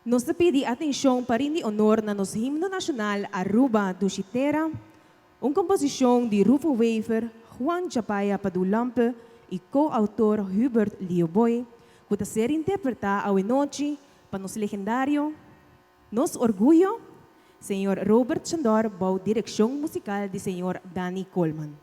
Nos pedi atenção para o honor na nosso himno nacional Aruba do Chitera, uma composição de Rufo Wever, Juan Chapaya Padulampe e co-autor Hubert Lioboy, que está ser interpretada à noite para nosso legendário, nosso orgulho, Senhor Robert Chandor, com direção musical de Senhor Danny Coleman.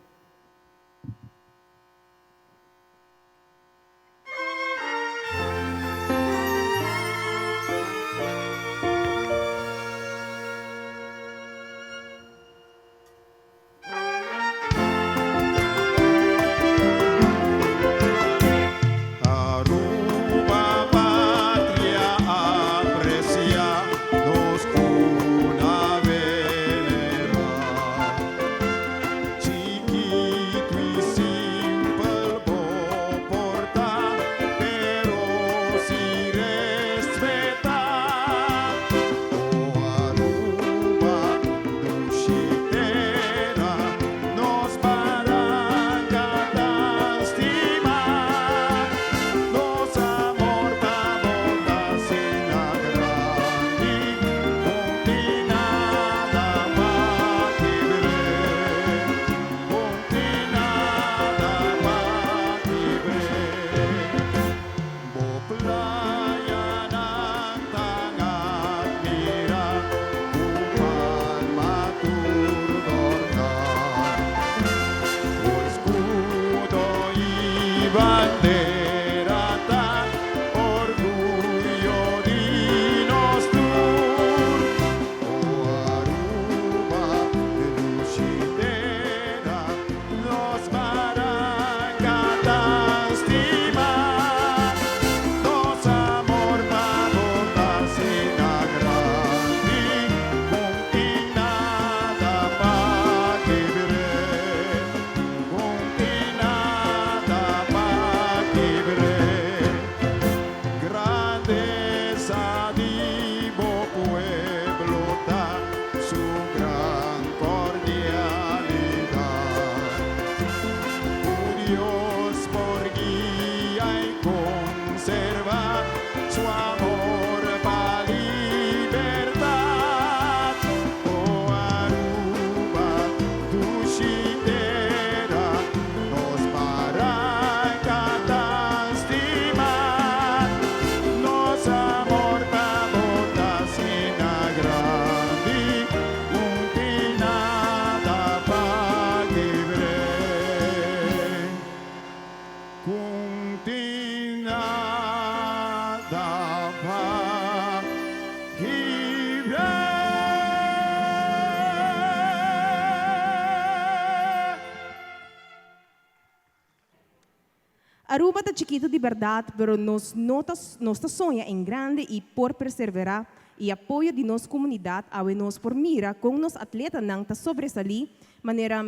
Aruba está chiquito de verdade, pero nossa sonha em grande e por perseverar e apoio de nossa comunidade ao nos por mira com nos atletas não está sobresalir, maneira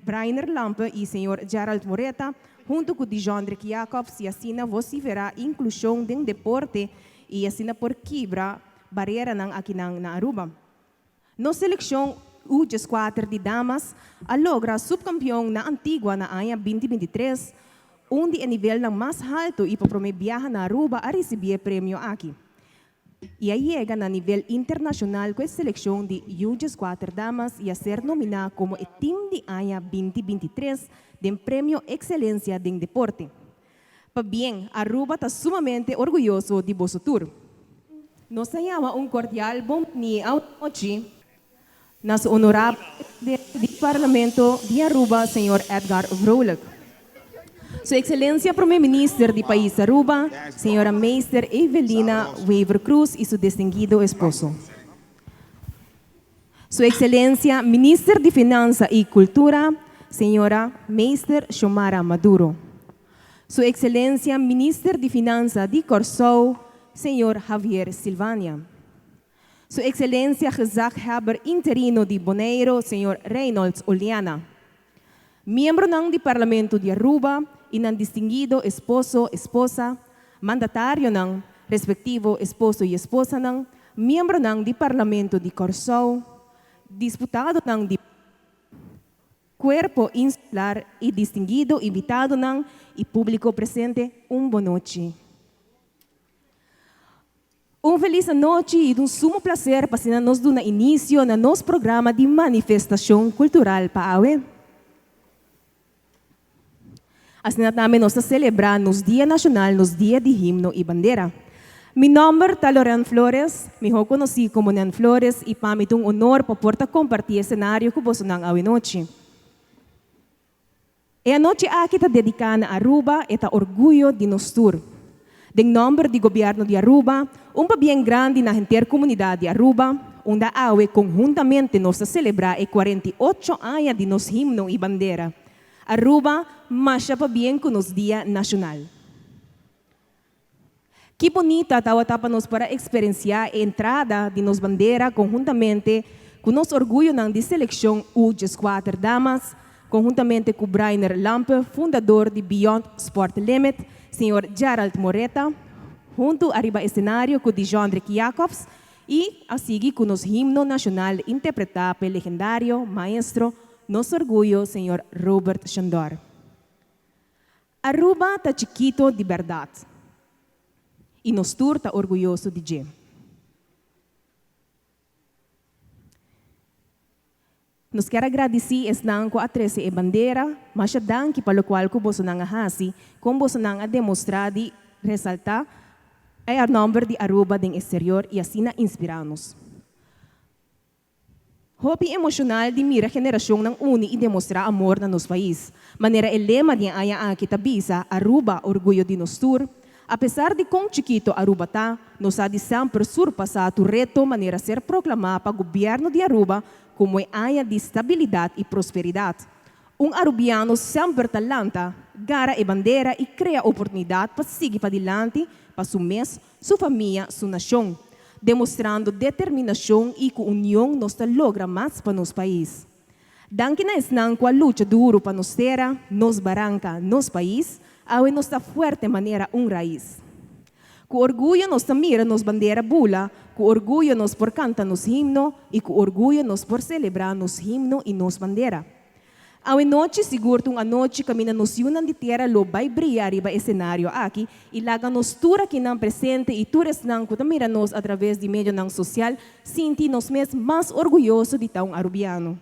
Brainer Lampe e Sr. Gerald Moreta, junto com Dijon Drake Jacobs e assim você verá inclusão de deporte e assim por quebra barreira aqui na Aruba. Nossa seleção U14 de damas a logra subcampeão na Antigua na ano 2023, onde é nível mais alto e para viajar na Aruba a receber prêmio aqui. E aí chega na nível internacional com a seleção de U14 damas e a ser nominada como o time de ano 2023 do prêmio Excelência de Deporte. Para bem, Aruba está sumamente orgulhoso de vosso tour. Nos chama cordial bom dia à noite. Nosso honorável do Parlamento de Aruba, Sr. Edgar Vrolijk. Sua Excelência Primeiro-Ministro do país Aruba, Senhora Meister Evelina Wever Cruz e seu distinguido esposo. Sua Excelência Ministra de Finanças e Cultura, Senhora Meister Xiomara Maduro. Sua Excelência Ministro de Finanças de Corsou, Senhor Javier Silvania. Sua Excelência Gezagheber Interino de Bonaire, Senhor Reynolds Oliana. Membro do Parlamento de Aruba e ng distinguido esposo, esposa, mandatário ng respectivo esposo e esposa ng membro ng Parlamento de Corsou, disputado ng Cuerpo Insular e distinguido invitado ng e público presente, boa noite. Feliz noite e sumo prazer para nos dar início no nosso programa de manifestação cultural Paawe. Assim namin nós celebrar nos Dia Nacional, nos Dia de Himno e Bandeira. Mi nome é Loren Flores, me conheci como Nan Flores e para mim é honor para compartilhar cenário com você nang awi noite. E a noite aqui está dedicada a Aruba e a orgulho de nós tour. Em nome do governo de Aruba, bem grande na inteira comunidade de Aruba, onde awe conjuntamente nós celebrar 48 anos de nosso himno e bandeira. Aruba marcha para bem com nos Dia Nacional. Que bonita para nós para experienciar a entrada de nos bandeira conjuntamente com nosso orgulho de seleção U14 Damas, conjuntamente com Brainer Lampe, fundador de Beyond Sport Limit, Sr. Gerald Moreta, junto arriba escenário com Dijondrik Jacobs e a seguir com nosso himno nacional interpretado pelo legendário maestro, nosso orgulho, Sr. Robert Shandor. Aruba está chiquito de verdade e nos tour está orgulhoso de Jim. Nos quero agradecer esnang ko a 13 e bandeira, mas a danke pelo qual ko boso nang ahasi, como boso nang a demonstrar de resaltar a número de Aruba den exterior e assim na inspirar-nos. Hopi emocional de mira geração ng uni e demonstrar amor na nos país. Maneira el lema de aya aqui tabisa Aruba orgulho de nos tour. Apesar de quão chiquito Aruba tá, nos ha de sempre surpassar o reto maneira ser proclamado para o governo de Aruba como área de estabilidade e prosperidade. Arubiano sempre talanta, gara e bandeira e cria oportunidade para seguir para adiante, para seu mês, sua família, sua nação, demonstrando determinação e com união nós logra mais para nosso país. Danke na esnang com a luta duro para nos terra, nos barranca, nos país, awe nos da fuerte maneira raiz. Com orgulho nos mira nos bandeira bula, com orgulho nos por canta nos himno e com orgulho nos por celebrar nos himno e nos bandeira. Awe noite seguro a noite camina nos yunan de terra lo vai brilhar riba escenário aqui e laga nos tura que não presente e tures nang kuta mira nos através de meio nang social, sinti nos mes mais orgulhoso de tão arubiano.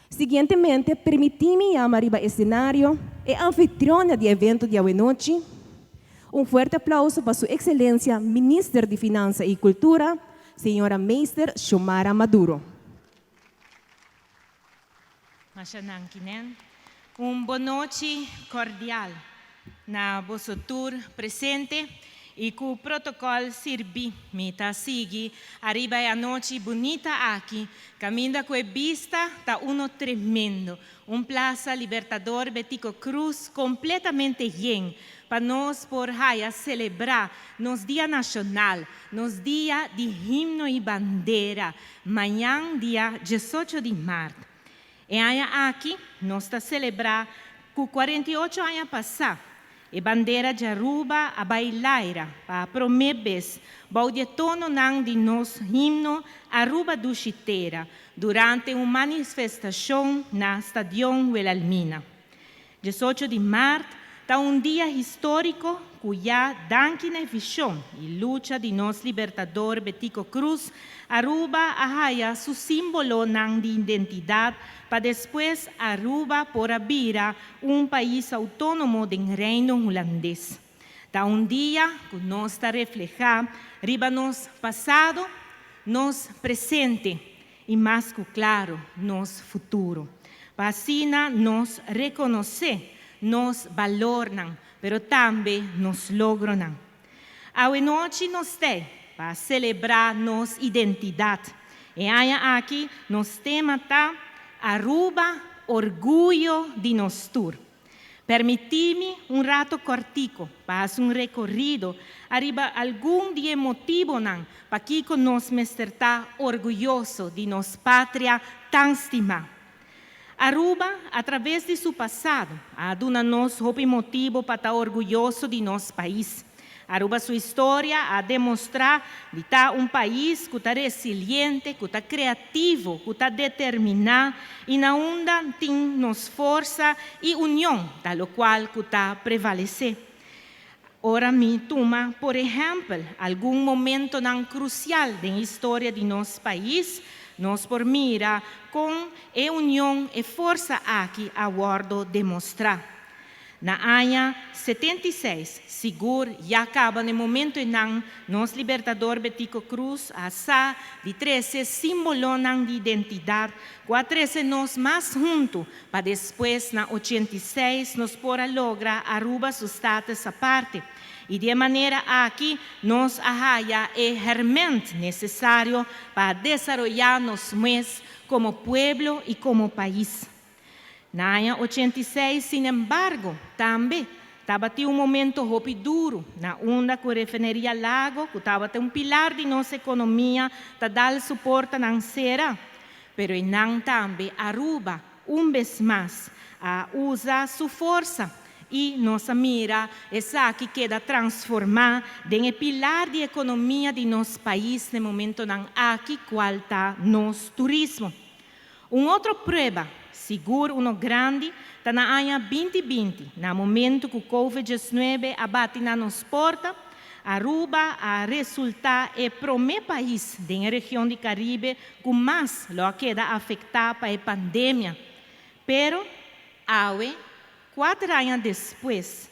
Seguintemente, permiti-me chamar riba escenário e anfitriona de evento de awe noite. Forte aplauso para Sua Excelência, Ministra de Finanças e Cultura, Senhora Meister Xiomara Maduro. Boa noite cordial na vosso tour presente e com o protocolo servir me tá seguir arriba a noite bonita aqui caminha com a vista tá tremendo Plaza Libertador Betico Cruz completamente lleno para nós por celebrar nos Dia Nacional, nos Dia de Himno e Bandeira, amanhã dia 18 de março. E aqui nós está celebrar com 48 anos passados. E bandeira de Aruba a bailaira para promebes baudetono nang de nos himno Aruba do Chiteira durante uma manifestação na Stadion Wilhelmina. 18 de março está dia histórico cuja danke na visão e luta de nos libertador Betico Cruz Aruba ahaya su símbolo nang de identidade para depois Aruba por abrir país autônomo do reino holandês. Está dia que nós está reflejar riba nos passado, nos presente e mais claro, nos futuro. Para assim nos reconhecer nos valornan, pero também nos logran. A noite nos tem para celebrar nos identidade. E aqui nos tema tá Aruba, orgulho de nos tour. Permiti-me rato cortico para recorrido arriba algum dia motivo para que nos está orgulhoso de nos pátria tão estimada. Aruba, através de seu passado, dona-nos motivo para estar orgulhoso de nosso país. Aruba, sua história, demonstrar que está país que está resiliente, que está criativo, que está determinado e na onda tem nos força e união, tal qual que está prevalecer. Ora me toma, por exemplo, algum momento não crucial da história de nosso país, nós por mira com a união e força aqui a bordo demonstrar. Na ano 76, seguro, já acaba no momento em que nosso libertador Betico Cruz, a sa de 13 símbolo de identidade, com a 13 nós mais juntos, para depois, na 86, nos pora logra Aruba su status à parte. E de maneira aqui, nós arraia é realmente necessário para desenvolver-nos mais como povo e como país. Na ano 86, sin embargo, também estava um momento muito duro, na onda que refineria Lago, que estava um pilar de nossa economia, para dar suporte à cera. Pero não também Aruba, vez mais, usa sua força. E nossa mira é que queda transformar em pilar de economia de nosso país no momento em aqui qual está nosso turismo. Outra prova, seguro, grande, está na ano 2020, no momento que o Covid-19 abate na nossa porta, Aruba a resultar o primeiro país da região do Caribe que mais lo queda afetado pela pandemia. Pero, 4 anos depois,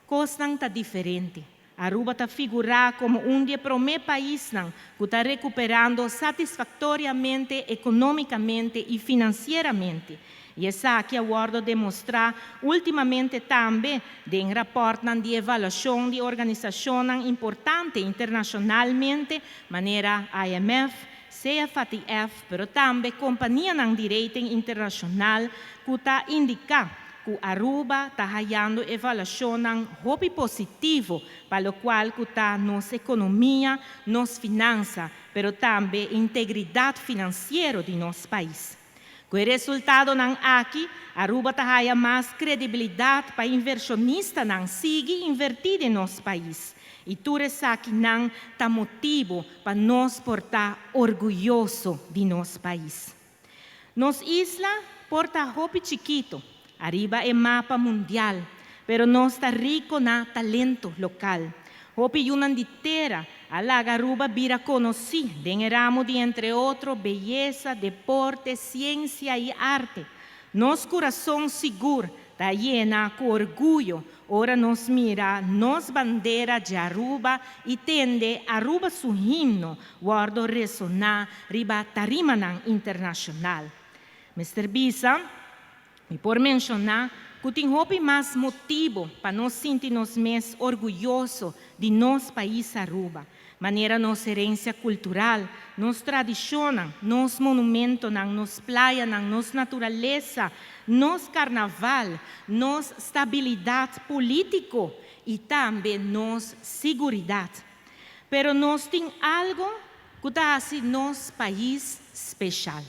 coisa está diferente. Aruba está figurando como dos primeiros países que está recuperando satisfatoriamente, economicamente e financeiramente. E essa aqui é o demonstrar ultimamente também em rapport de avaliação de organização importante internacionalmente, maneira IMF, CFATF, mas também companhia de rating internacional que está indicando que Aruba está ganhando avaliação muito positiva, para o qual está nossa economia, nossa finança, mas também integridade financeira de nosso país. Com o resultado aqui, Aruba está ganhando mais credibilidade para inversionistas que seguem invertir em nosso país. E tudo isso aqui está motivo para nós portar orgulhoso de nosso país. Nossa isla porta muito chiquito. Arriba é mapa mundial, pero nós está rico na talento local. Hopi yunan de terra, a Aruba vira conhecida em ramo de, entre outros, beleza, deporte, ciência e arte. Nosso coração seguro está llena com orgulho. Ora nos mira, nos bandeira de Aruba e tende Aruba su himno, guardo ressonar riba tarimanan internacional. Mr. Bisa, e por mencionar, que tem mais motivo para nós sentirmos mais orgulhosos de nosso país Aruba. Maneira nossa herência cultural, nossa tradição, nosso monumento, nossa praia, nossa natureza, nosso carnaval, nossa estabilidade política e também nossa segurança. Pero nós temos algo que faz nosso país especial.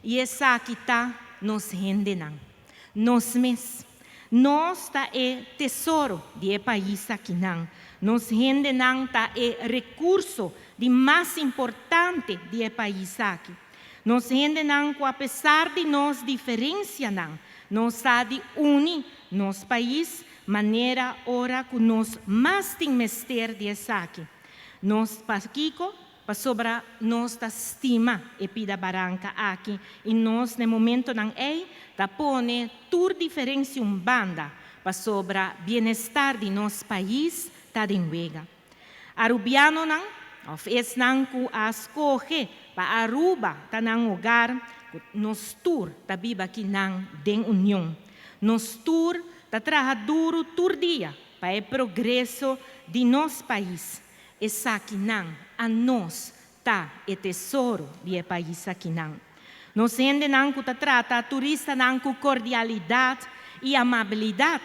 E essa aqui está nos gente, nós mesmos. Nós está é tesouro de país aqui não. Nós gente não está é recurso de mais importante de país aqui. Nós gente não, apesar de nós diferença não, nós sabe unir nosso país maneira hora que nós mais tem mestre de aqui. Nós paquico para sobre nossa estima e pida baranca aqui e nós no momento não é da pone tur diferença banda para sobre bem-estar de nosso país tá de wega. Arubiano não of es não que escolhe para Aruba tá nang lugar nos tur tá biba aqui nang den união. Nos tur tá trabalha duro tur dia para o progresso de nosso país. Essa aqui não a nós tá é tesouro de país aqui não. Nós ainda não que trata turista não com cordialidade e amabilidade.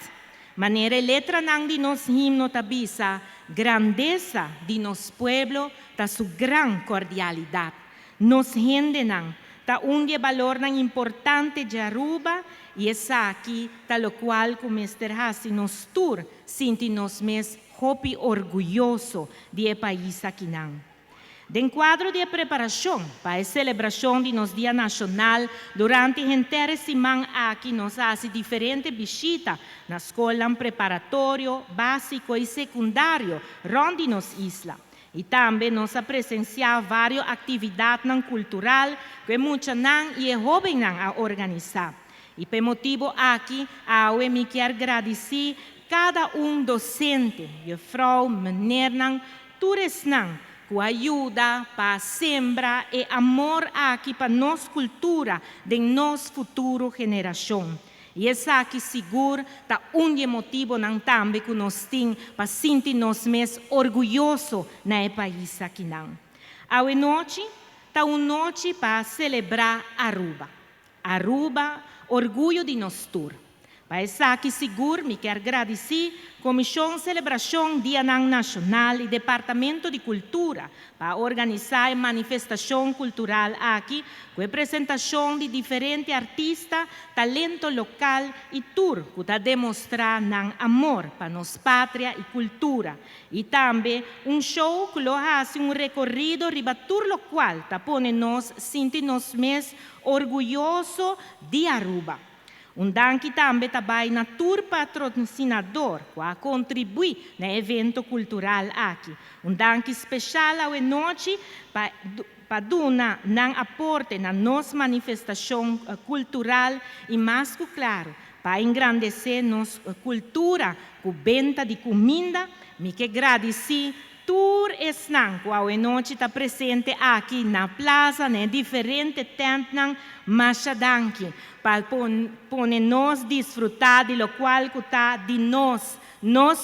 Maneira letra não de nosso himno tabisa grandeza de nosso povo tá sua gran cordialidade. Nós ainda não tá valor não importante de Aruba e essa aqui tá lo qual como Mr. Hassi nos tour sente nos mes hopi orgulhoso de país aqui não. De quadro de preparação para a celebração de nosso Dia Nacional, durante a inteira semana aqui nós fazemos diferentes visitas na escola preparatório, básico e secundário, onde nos isla. E também nós presenciamos várias atividades culturais que muitos e jovens a organizar. E por motivo aqui, eu me quero agradecer cada docente, e frau, menina, todos com ajuda para sembrar e amor aqui para nossa cultura, de nossa futura geração. E esse aqui seguro está motivo também que nós temos para sentir-nos mais orgulhosos no país aqui. A noite está uma noite para celebrar Aruba. Aruba, orgulho de nós todos. Para isso aqui seguro, me quero agradecer a Comissão de Celebração Dia Nacional e Departamento de Cultura para organizar a manifestação cultural aqui, com a apresentação de diferentes artistas, talento local e tour, que está demonstrando amor para nossa pátria e cultura. E também show que faz recorrido riba tour local, está ponendo-nos sentir-nos mais orgulhosos de Aruba. Danke também trabalha na tour patrocinador, que contribui no evento cultural aqui. Danke especial à noite para dar aporte na nossa manifestação cultural e, mais claro, para engrandecer nossa cultura com venda de comida. Me quero agradecer tour esnanco a noite está presente aqui na plaza, né, diferente tentas, mas danke para nos desfrutar de lo qual está de nós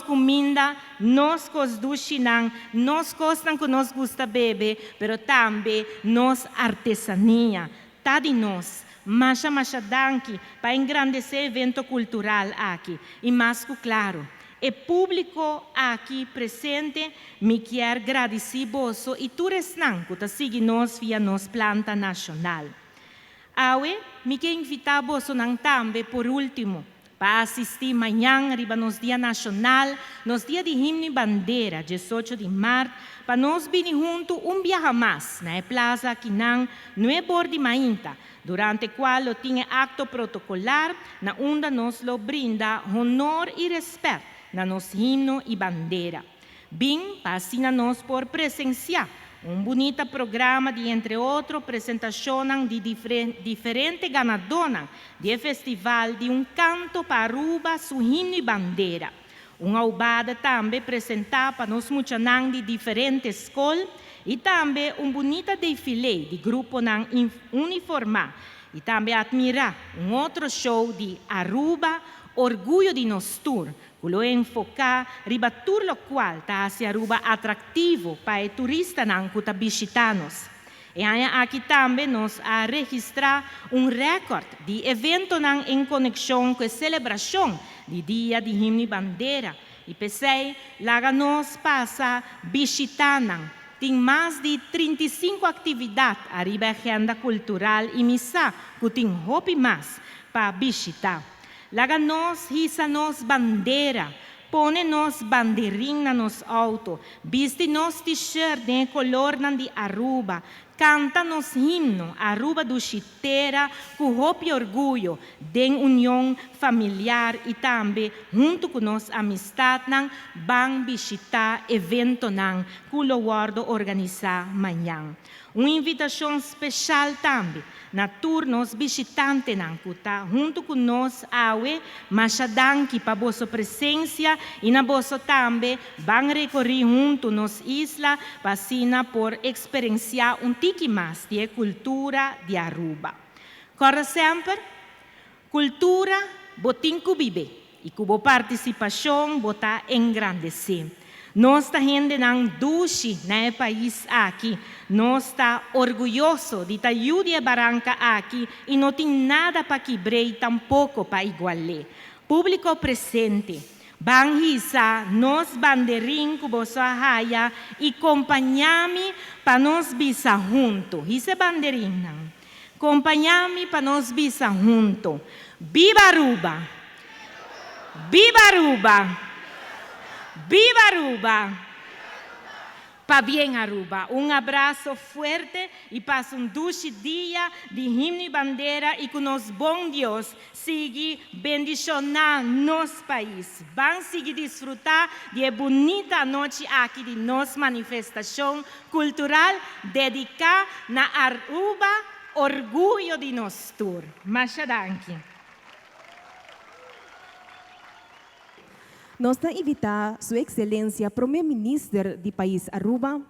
comida, nós costumes, nós coisas que nós gusta beber, pero também nós artesania, tá de nós. Mas danke para engrandecer o evento cultural aqui. E mais claro, o público aqui presente me quer agradecer você e todos que está seguindo nós via nossa planta nacional. Awe, me quer invitar você também por último para assistir amanhã, arriba nos Dia Nacional, nos Dia de Himno e Bandeira, 18 de março, para nós vir juntos viaje mais na plaza aqui no Bor de Mainta, durante o qual tinha acto protocolar, na onde nos lo brinda honor e respeito na nosso himno e bandeira. Bem, passina nós por presenciar bonito programa de, entre outros, apresentação de diferentes ganadoras do festival de canto para Aruba, su himno e bandeira. Albada também apresentada para nós muitos de diferentes escolas e também bonito desfile de grupo uniformado. E também admirar outro show de Aruba, orgulho de nós tour, que lo enfocar riba tour lo qual está hacia Aruba atrativo para o turista que está visitando-nos. E aqui também nós a registrar recorde de evento em conexão com a celebração do Dia de Himno e Bandeira. E pensei, lá nós passa visitando. Tem mais de 35 atividades arriba a agenda cultural e missa que tem hope mais para visitar. Lá nós hissa nos bandeira, põe nos bandeirinha nos auto, viste nos t-shirt de color de Aruba, canta nos himno Aruba do Chiteira, com hope e orgulho de união familiar e também junto com nos amistad vão visitar evento que o guardo organizar amanhã. Uma invitação especial também na turnos visitantes que está junto com nós, mas danke para vossa presença e na vossa também vão recorrer junto nos isla para por experienciar tique mais de cultura de Aruba. Corre sempre, cultura botin que vive e com participação bota engrandecer. Nós está gente não duche no país aqui, nós está orgulhoso de estar Júdia Barranca aqui e não tem nada para quebrar tampouco para igualar. Público presente, vão hissar nos bandeirinhos que você arraia e acompanhar-me para nós bisar junto. Hisse bandeirinha. Acompanhar-me para nós bisar junto. Viva Aruba! Viva Aruba! Viva Aruba! Pa bien Aruba, un abraço fuerte y pasa un dulce día de himno y bandera y que nos bom Dios siga bendicionando nuestro país. Van seguir disfrutar de bonita noche aquí de nuestra manifestación cultural dedicada a Aruba, orgullo de nuestro tour. Muchas gracias. Nós invitamos Sua Excelência, Primeiro-Ministro do país Aruba,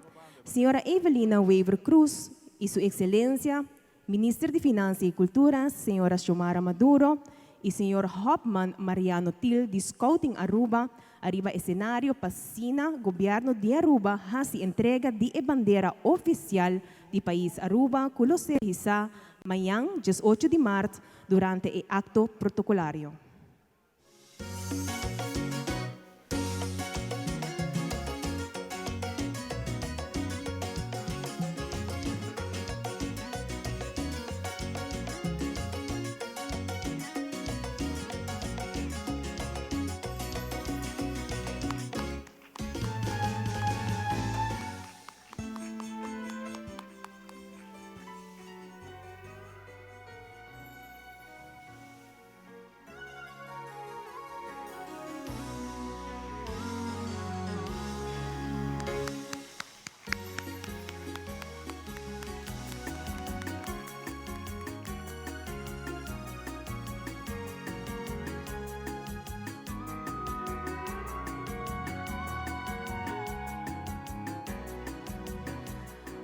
Senhora Evelina Weaver Cruz, e Sua Excelência, Ministro de Finanças e Cultura, Senhora Xiomara Maduro, e Senhor Hopman Mariano Til, de Scouting Aruba, arriba escenário para Sina, Governo de Aruba, hace entrega de bandeira oficial do país Aruba, que lo se realiza amanhã, 18 de março, durante o acto protocolario.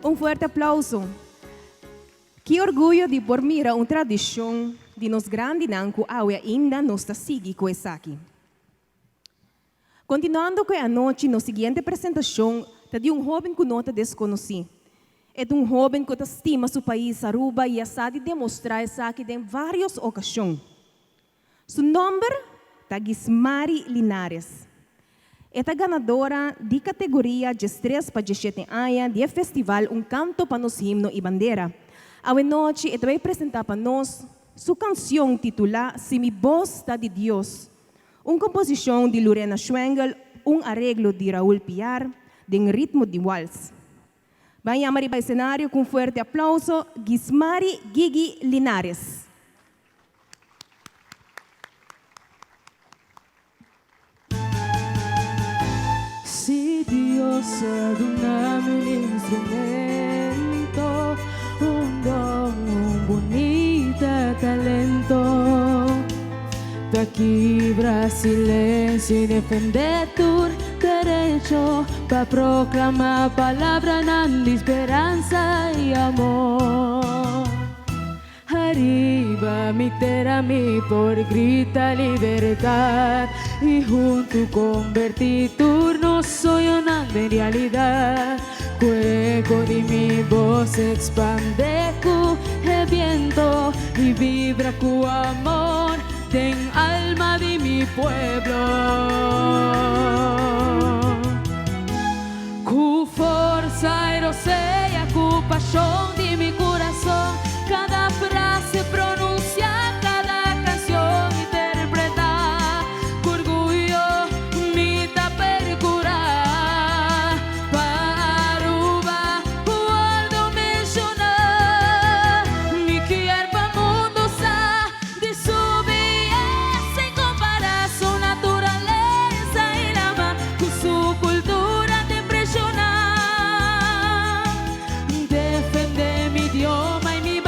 Um forte aplauso. Que orgulho de Bormira, uma tradição de nos grandes nanco ainda nos sigue com essa aqui. Continuando com a noite, na seguinte apresentação, de um jovem que não te desconheci. É de um jovem que estima seu país Aruba e sabe demonstrar essa aqui em várias ocasiões. Seu nome é Gismari Linares. É a ganadora de categoria de 3 para 17 anos do festival Um Canto para nos Himno e Bandeira. A noite, ela vai apresentar para nós sua canção titulada Se Mi Voz Está de Deus, uma composição de Lorena Schwengel, um arreglo de Raul Piar, em ritmo de waltz. Vai chamar para o cenário com um forte aplauso, Gismari Gigi Linares. Si Dios dame un instrumento, un don, un bonito talento, de aquí brasileño y defender tu derecho, para proclamar palabra de esperanza y amor. Arriba mi terra mi por grita libertad y junto convertir turno soy una de realidad. Cueco de mi voz expande cu el viento y vibra cu amor ten alma de mi pueblo. Cu forza erosea cu pasión de mi corazón. Cada frase pronuncia, cada canción interpreta, con orgullo mi percura. Para Aruba, guardo mencionar, mi quiero para mundo sa de su belleza en comparación naturaleza y la más con su cultura te impresiona. Defende mi idioma y mi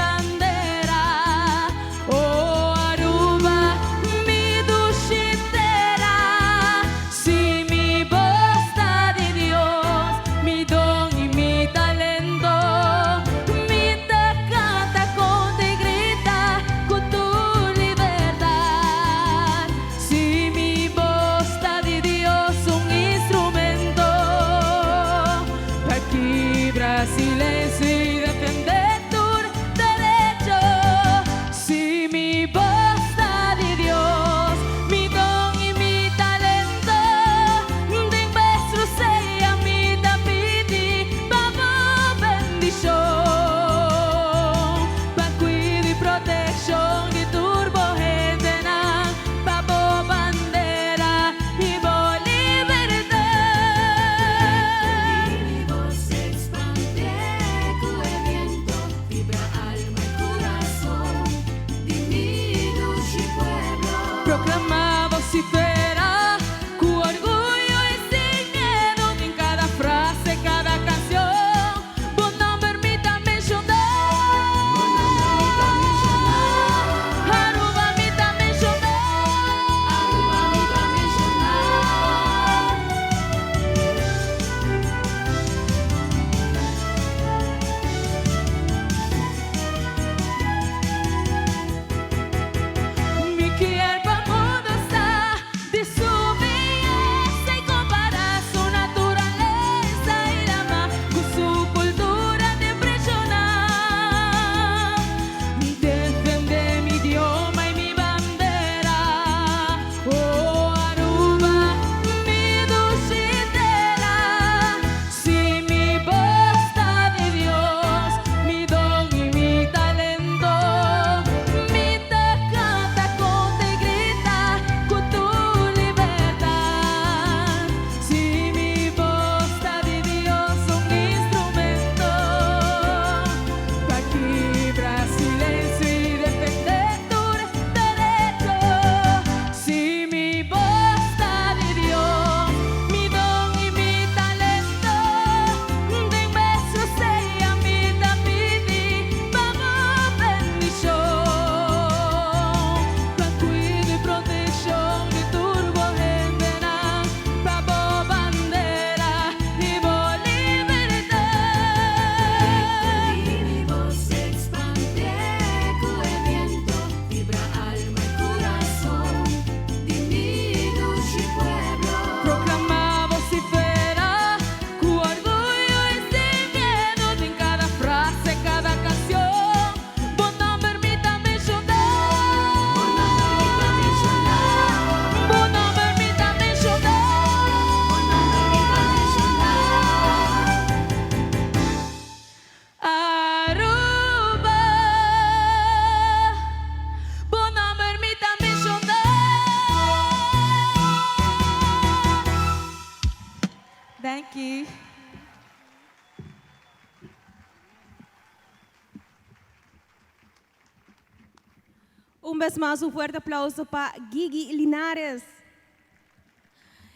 vez más, un fuerte aplauso para Gigi Linares.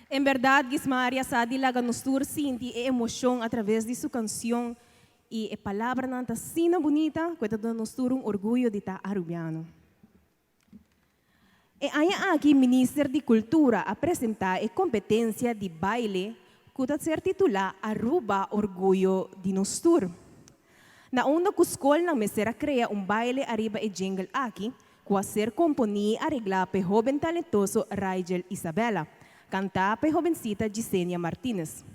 En verdad, Gismaria Sadi laga nos tur sinti e emoção através de sua canção e a palavra nanta sina bonita, que tá nos tur orgulho de estar arubiano. E aí aqui Ministro de Cultura apresentar a competência de baile que está ser titular Aruba Orgulho de nos tur. Na onda que a escola na mesera cria baile arriba e jingle aqui, que a ser componer arreglar para jovem talentoso Rigel Isabela. Cantar para a jovencita Gisenia Martínez.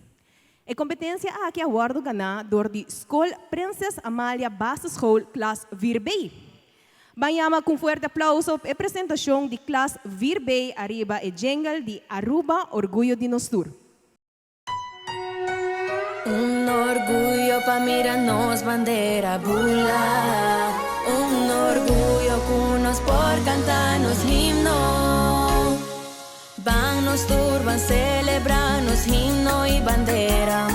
A competência aqui é award ganador de Escola Princess Amália Bastos Hall, classe Virbei. Banhama com forte aplauso a apresentação de classe Virbei arriba e jingle de Aruba Orgulho de Nostur. Orgullo pa mirarnos bandera bula. Orgullo cunos por cantarnos himno. Van nos turban, celebrarnos himno y bandera.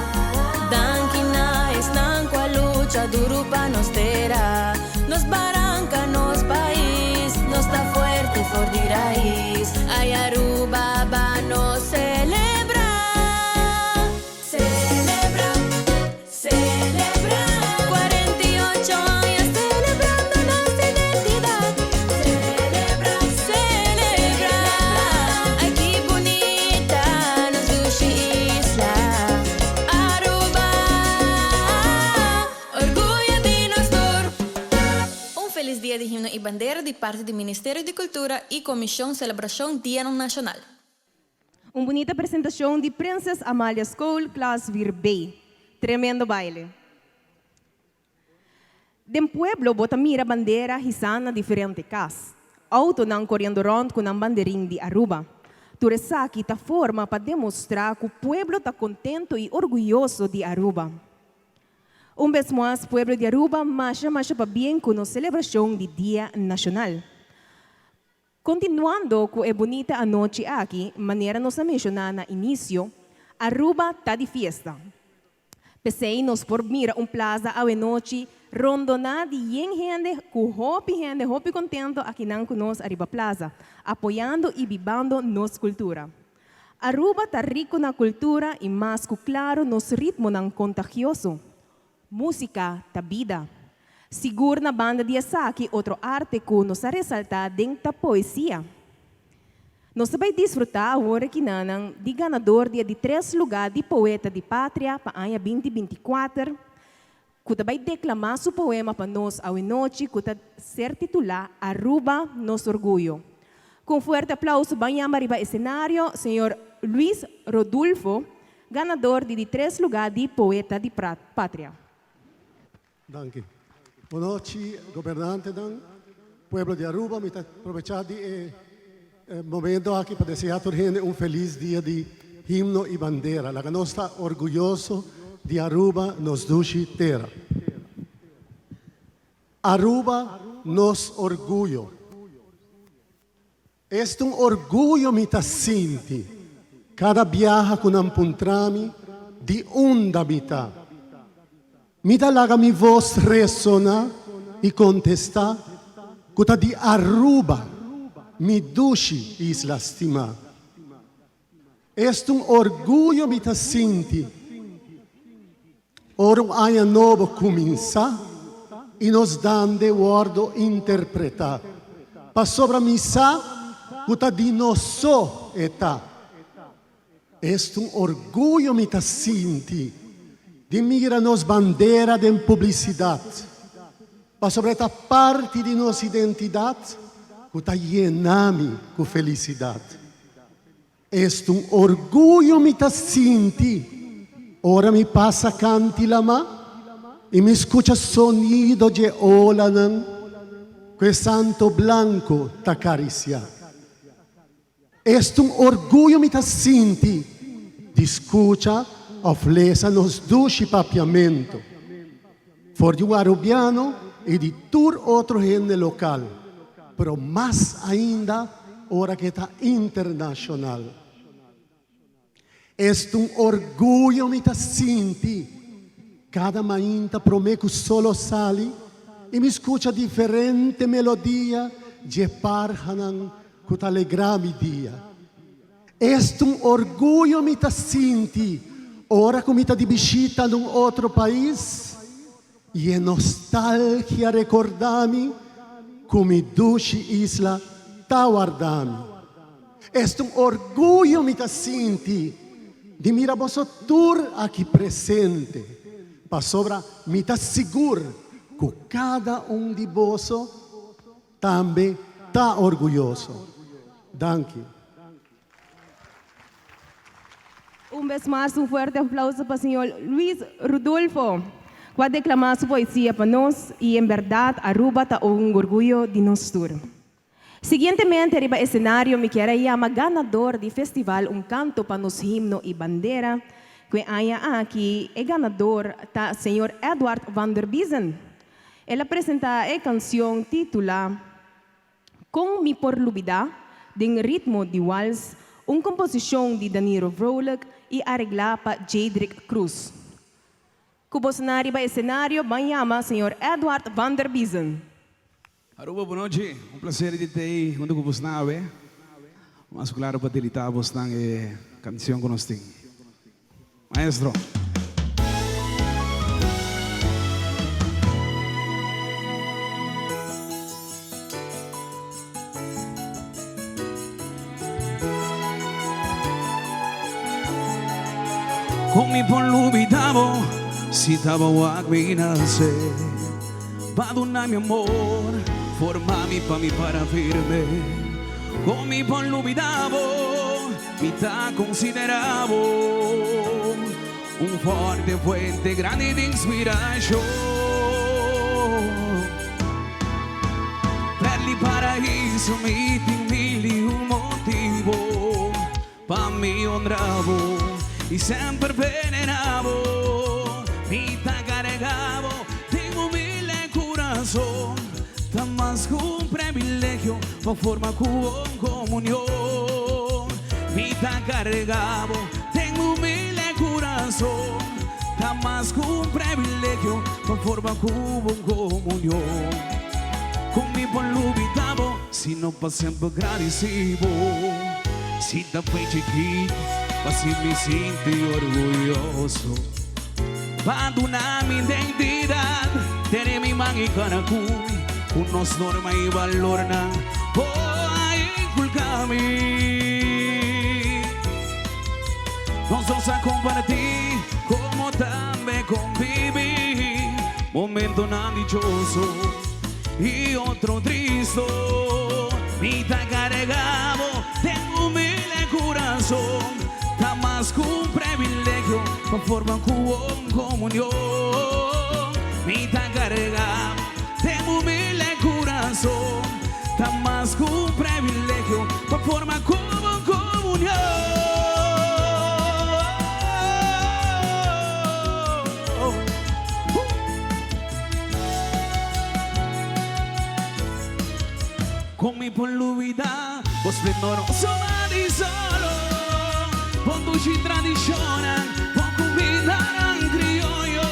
Dan quina están cual lucha duro pa nos tera. Nos barranca, nos país, nos está fuerte for de raíz. Ay Aruba va nos celebra. Celebra, celebra. 48 años celebrando nuestra identidad. Celebra, celebra. Ay qué bonita nos dushi isla. Aruba, orgullo de nosotros. Un feliz día de himno y bandera de parte del Ministerio de Cultura y Comisión Celebración Día Nacional. Uma bonita apresentação de Princess Amália School, classe Virbei. Tremendo baile. Dem pueblo bota mira bandeira hisana diferente cas. Auto nang correndo rond com ang bandeirinho de Aruba. Turesaki ta forma para demonstrar que o pueblo está contento e orgulhoso de Aruba. Vez mais, o pueblo de Aruba marcha para bem com a celebração de Dia Nacional. Continuando com a bonita noite aqui, maneira nos mencionar na início, Aruba está de fiesta. Pensei nos por mira plaza a noite rondona de gente com hopi contento aqui não conosco Aruba Plaza, apoiando e vivendo nossa cultura. Aruba está rico na cultura e mais claro nos ritmo não contagioso. Música está vida. Seguro na banda de Asaki, outro arte que nos ressalta dentro da poesia. Nós vamos desfrutar agora que nanang de ganador de 3 lugares de poeta de pátria para ano 2024, que vai declamar seu poema para nós à noite, que ser titular Aruba Nosso Orgulho. Com forte aplauso, vamos chamar para o cenário, senhor Luiz Rodolfo, ganador de 3 lugares de poeta de pátria. Danke. Boa noite, governante do pueblo de Aruba. Me aproveitar de momento aqui para desejar a todos feliz dia de himno e bandeira. La que nós está orgulhoso de Aruba nos dushi terra. Aruba nos orgulho. Este orgulho me sinti. Cada viaja com puntrami de onda mitad. Mita laga mi voz resona e contesta, kuta di Aruba, mi dushi isla stima. Est orgulho mita sinti. Ora aia novo comincia e nos dande wordo interpretar. Pa sobra misa, kuta di nosso età. Est orgulho mita sinti. De mira nos bandeira de publicidade, para sobre esta parte de nossa identidade, que está llenami com felicidade. Este orgulho me está sinti. Ora me passa canti lama e me escuta sonido de olanan, que santo blanco ta caricia. Este orgulho me está sinti. De escuta offlesa nos dushi papiamento, for di arubiano e di tur outro gente local, pero mais ainda ora que está internacional. Este orgulho me sinti, cada manhã prometo solo sali e me escuta diferente melodia jepar hanang kutalegrami dia. Estum orgulho mita sinti, ora comita di visita num outro país, e é nostalgia recordami come duci isla tawardami. Estum orgulho mita sinti, di mira vosso tur aqui presente, pa sobra mita sigur que cada de vosso também tá orgulhoso. Danke. Vez más, un fuerte aplauso para el señor Luis Rodolfo, que ha declamado su poesía para nosotros y en verdad Aruba está un orgullo de nosotros. Siguientemente, arriba del escenario, me quiero llamar ganador del festival Un Canto para los Himnos y Bandera, que haya aquí, el ganador está el señor Edward van der Biesen. Él presenta la canción titulada Con mi por lubida, de ritmo de wals, una composición de Danilo Vrolijk y arreglada por Jedrick Cruz. Cubos na arriba escenario, me llama señor Edward van der Biesen. Aruba, boa noite. Um prazer de ter aí junto com você, né? Mas claro, para delitar você na canção que nós temos. Maestro. Con mi polubitavo, si tava a guinarse, paduna mi amor, formami pa mi para firme. Con mi polubitavo, mi ta consideravo un forte fuente grande de inspiración. Per il paraíso mi mil un motivo, pa mi honravo. Y siempre veneravo, mi ta cargavo, tengo mil corazón, tan más que un privilegio, pa forma con comunión. Mi ta cargavo, tengo mil corazón, tan más que un privilegio, pa forma con comunión. Con mi buen lubitavo, si no pa sempre agradecido, si da fue chiquito. Assim me sinto orgulhoso. Abandonar minha identidade, ter minha mãe e canacumi, com nossa norma e valor na boa inculcar-me. Nós vamos a compartir, como também convivi, momento não dichoso e outro triste. Me tá carregado, tenho mil coração. Más que un privilegio, conforman con comunión. Mi tan cargado, tengo mil corazón. Tan más que un privilegio, conforman con comunión. Con mi polubida, vos splendor sola di solo. Ponduci tradizione, può combinare in criollo.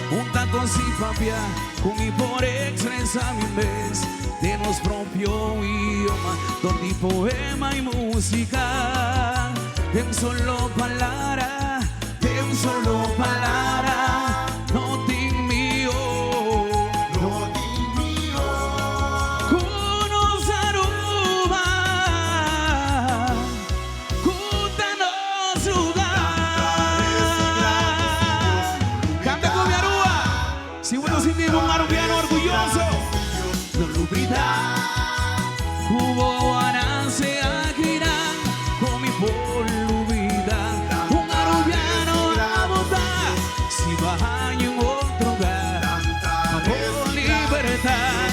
Un tanto si papia, come por expresa mi mes. De nos propio idioma, donde poema y música. De un solo palabra, no te mío. Si uno siente un arubiano orgulloso, no lo olvida. Hubo ananse a girar con mi polubida. Un arubiano a votar, si va en otro lugar. Por libertad,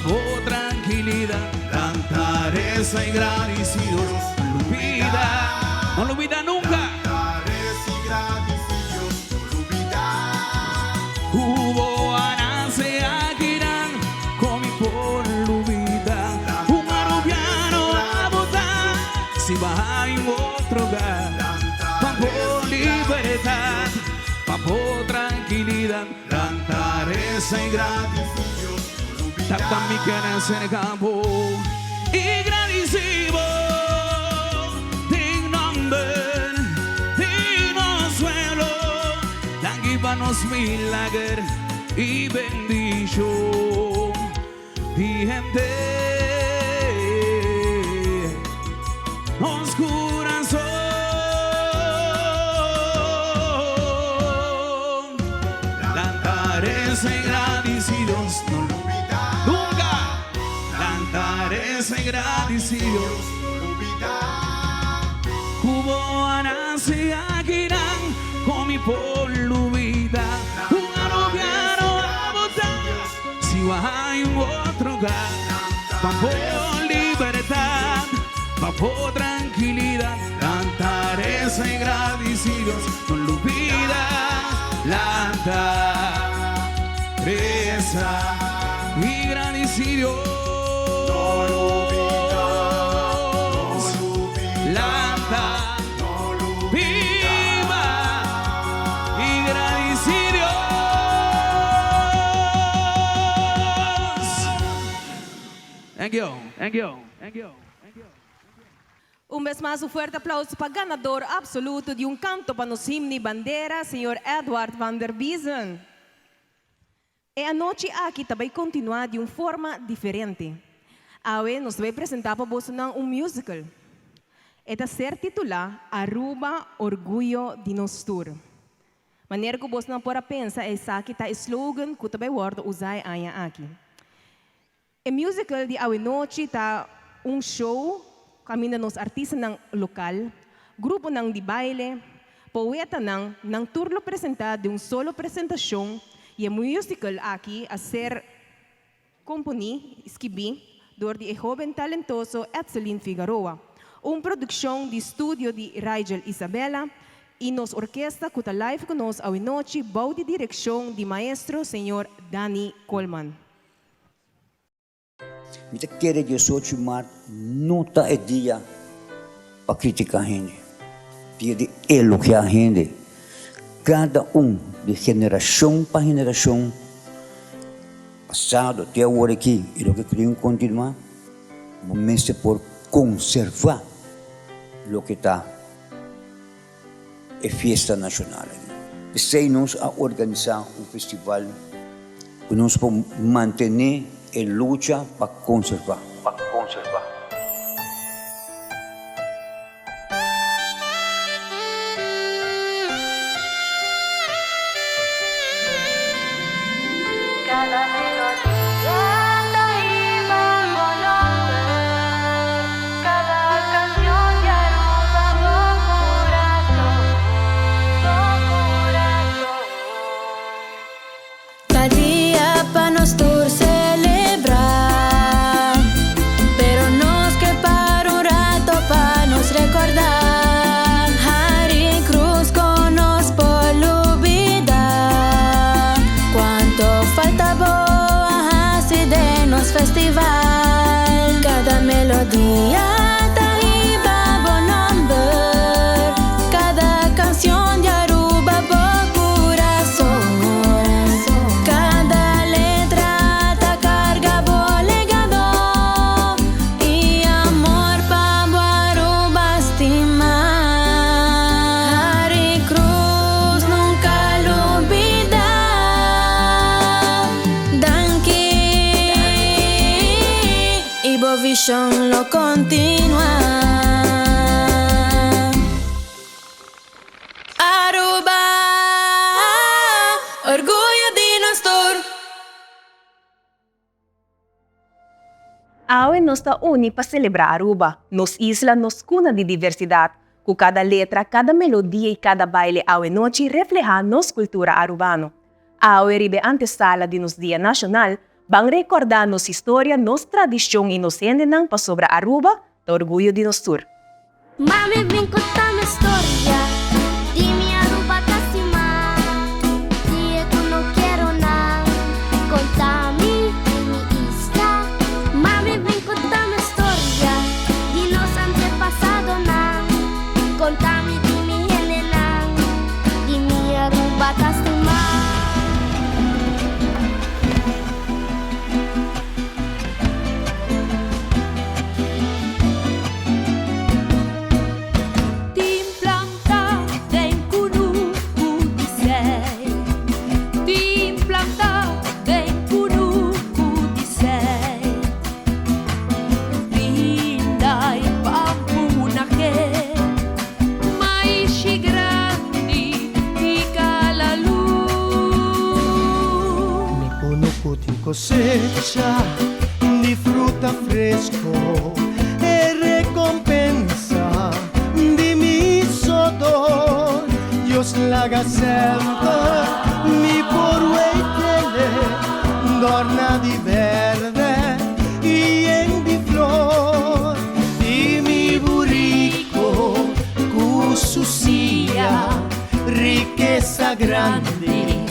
por tranquilidad, cantar esa y agradecido. No lo olvida nunca. Hubo ananse a girar con mi polubida. Un arubiano a votar, si va en otro hogar. Pa' por libertad, pa' por tranquilidad, cantar esa y gratis. Captain mi quieres en el campo y agradecido din nombre, digno suelo, tanguíbanos milagre y bendición. Y gente oscura son, cantares agradecidos, no lo olvidarás. Nunca cantares agradecidos, no lo olvidarás. Hubo anase aguirán con mi poluvida, un arobiano a botar, si hay un otro lugar, por libertad, por tranquilidad, cantares agradecidos, no lo olvida, lanta, presa y agradecidos, no lo olvidas, lanta, viva y agradecidos. Thank you, thank you, thank you. Un vez más, un fuerte aplauso para el ganador absoluto de un canto para los himni bandera, señor Edward van der Biesen. E anoche aqui também continuar de uma forma diferente. Hoje nós vamos apresentar para vocês um musical. Está ser titular Aruba Orgulho de Nostur. Maneira que vocês não podem pensar é essa que está slogan que também word usar aqui. O musical de hoje noite está show caminho nos artistas ng local, grupo ng de baile, poeta ng turno apresentado de solo apresentação e o musical aqui a ser escrito por o jovem talentoso Etzelyn Figueroa, produção de estúdio de Rigel Isabela e nos orquestra que está live conosco hoje noite, bau de direção de maestro senhor Danny Coleman. Mita querer 18 mar nunca é dia para criticar a gente, dia de elogiar a gente. Cada de geração para geração, passado até agora aqui, e o que queremos continuar, momento por conservar o que está é festa nacional. Precisamos a organizar um festival que nos pode manter e luta para conservar. Cada melodía iba con nombre, cada canción de Aruba corazón. Cada día para nosotros celebrar, pero nos que para un rato para nos recordar. Harry Cruz con nos por olvidar. Cuánto falta boa así de nos festival. Cada melodía iba buen nombre, cada canción de Aruba por corazón. Cada letra ta carga por legado y amor pa Aruba estimar. Harry Cruz nunca lo olvida. Danke y Bovision lo continúa. Aruba, orgullo de Nostur. Hoje nós está uni para celebrar Aruba, nos isla nos cuna de diversidade, com cada letra, cada melodia e cada baile hoje noite refleja nos cultura arubano. Hoje ribe antesala de nos Dia Nacional, vão recordar nos história, nos tradição inocente nang pa sobre Aruba, do orgulho de Nostur. Mami, vem contar minha história de minha Aruba Tassimá. Se tu não quero nada, conta-me de minha isla. Mami, vem contar minha história de nosso antepassado, conta-me de minha Helena, de minha Aruba Tassimá. cosecha di frutta fresco e recompensa di mi sudor. Dios la sempre mi porhuetele dorna di verde y en di flor y mi burrico cu su sia riqueza grande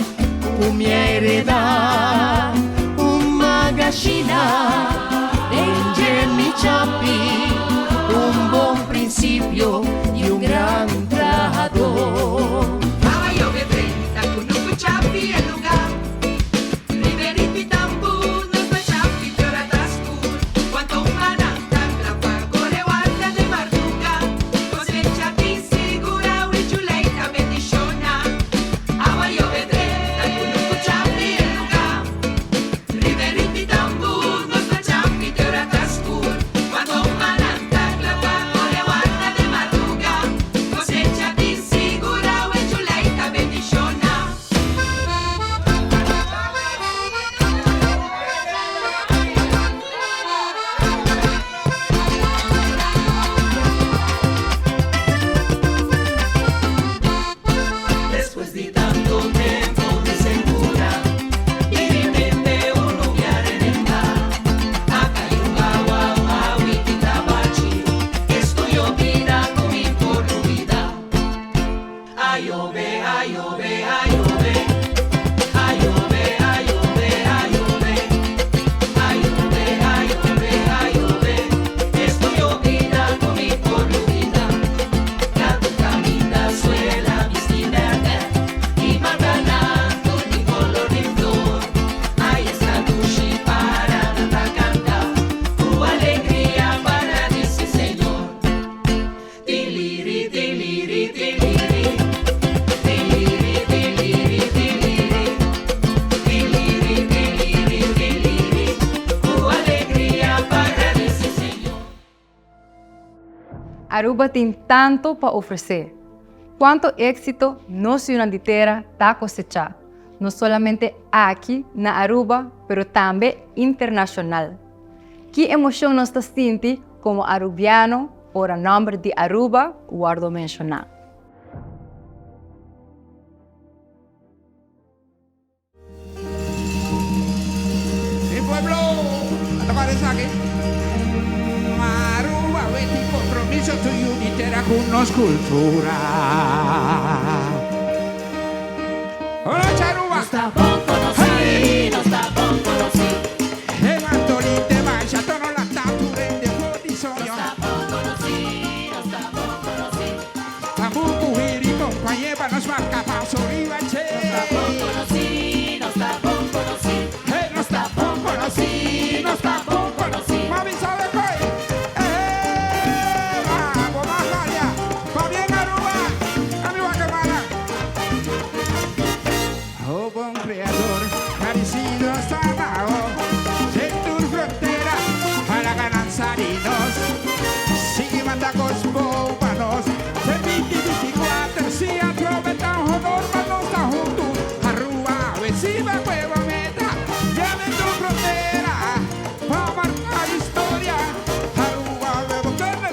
mi heredad una gallina en mi chapi un buon principio y un gran tratador. Io vedrei da conosco ciappi e lugar riveriti tambur non ciappi fiora da scur quanto mananta la pagore guarda de marduca cosecha di sicura un giuleita benediciona. Io vedrei da conosco ciappi e lugar riveriti tambur non ciappi fiora da scur quanto mananta la pagore guarda de marduca cosecha di sicura un giuleita benediciona. Después di tanto tempo di sicura y rimette un lugar en el mar. Acá hay un agua y tabachi. Estoy vida con mi vida. Ayove, ayove, ayove. Ayove, ayove, ayove. Ayove, ayove, ayove. Estoy vida con mi vida. Cada camita suela vestimenta y matanando mi color de flor. Ahí está Dushi para la canta, tu alegría para ese Señor. Tiliri, tiliri, tiliri. Tiliri, tiliri, tiliri. Tiliri, tiliri, tiliri. Tu alegría para ese Señor. Aruba tem tanto para oferecer. Quanto éxito nossa unidade está cosechando, não somente aqui na Aruba, mas também internacional. Que emoção nós está sentindo como arubiano, por o nome de Aruba, guardo mencionar. Mi pueblo, ¿te parece aquí? Aruba, vete compromiso tu unitera con nos cultura. Hola, Charuba. Nos está bon conocí, nos está bon conocí. Evantolite, mancha, tono la tature de fuori sogno. Nos está bon conocí, nos está bon conocí. Tambuco, hiri, compañera, nos marca paso, riba, che. Nos está bon conocí, nos está bon conocí. Nos está bon conocí, nos está bon conocí. Mami, ¿sabe qué? Vamos, más allá. Va bien, Aruba. Amigo, Guatemala. Oh, buen creador, parecido hasta abajo. En tu frontera, para gananzarinos. Sigue mandacos bobanos. Se 2024, si aprovetan honor, manos está junto. Aruba, vecina, huevo, meta. Llame tu frontera, pa' marcar historia. Aruba, bebo, carne,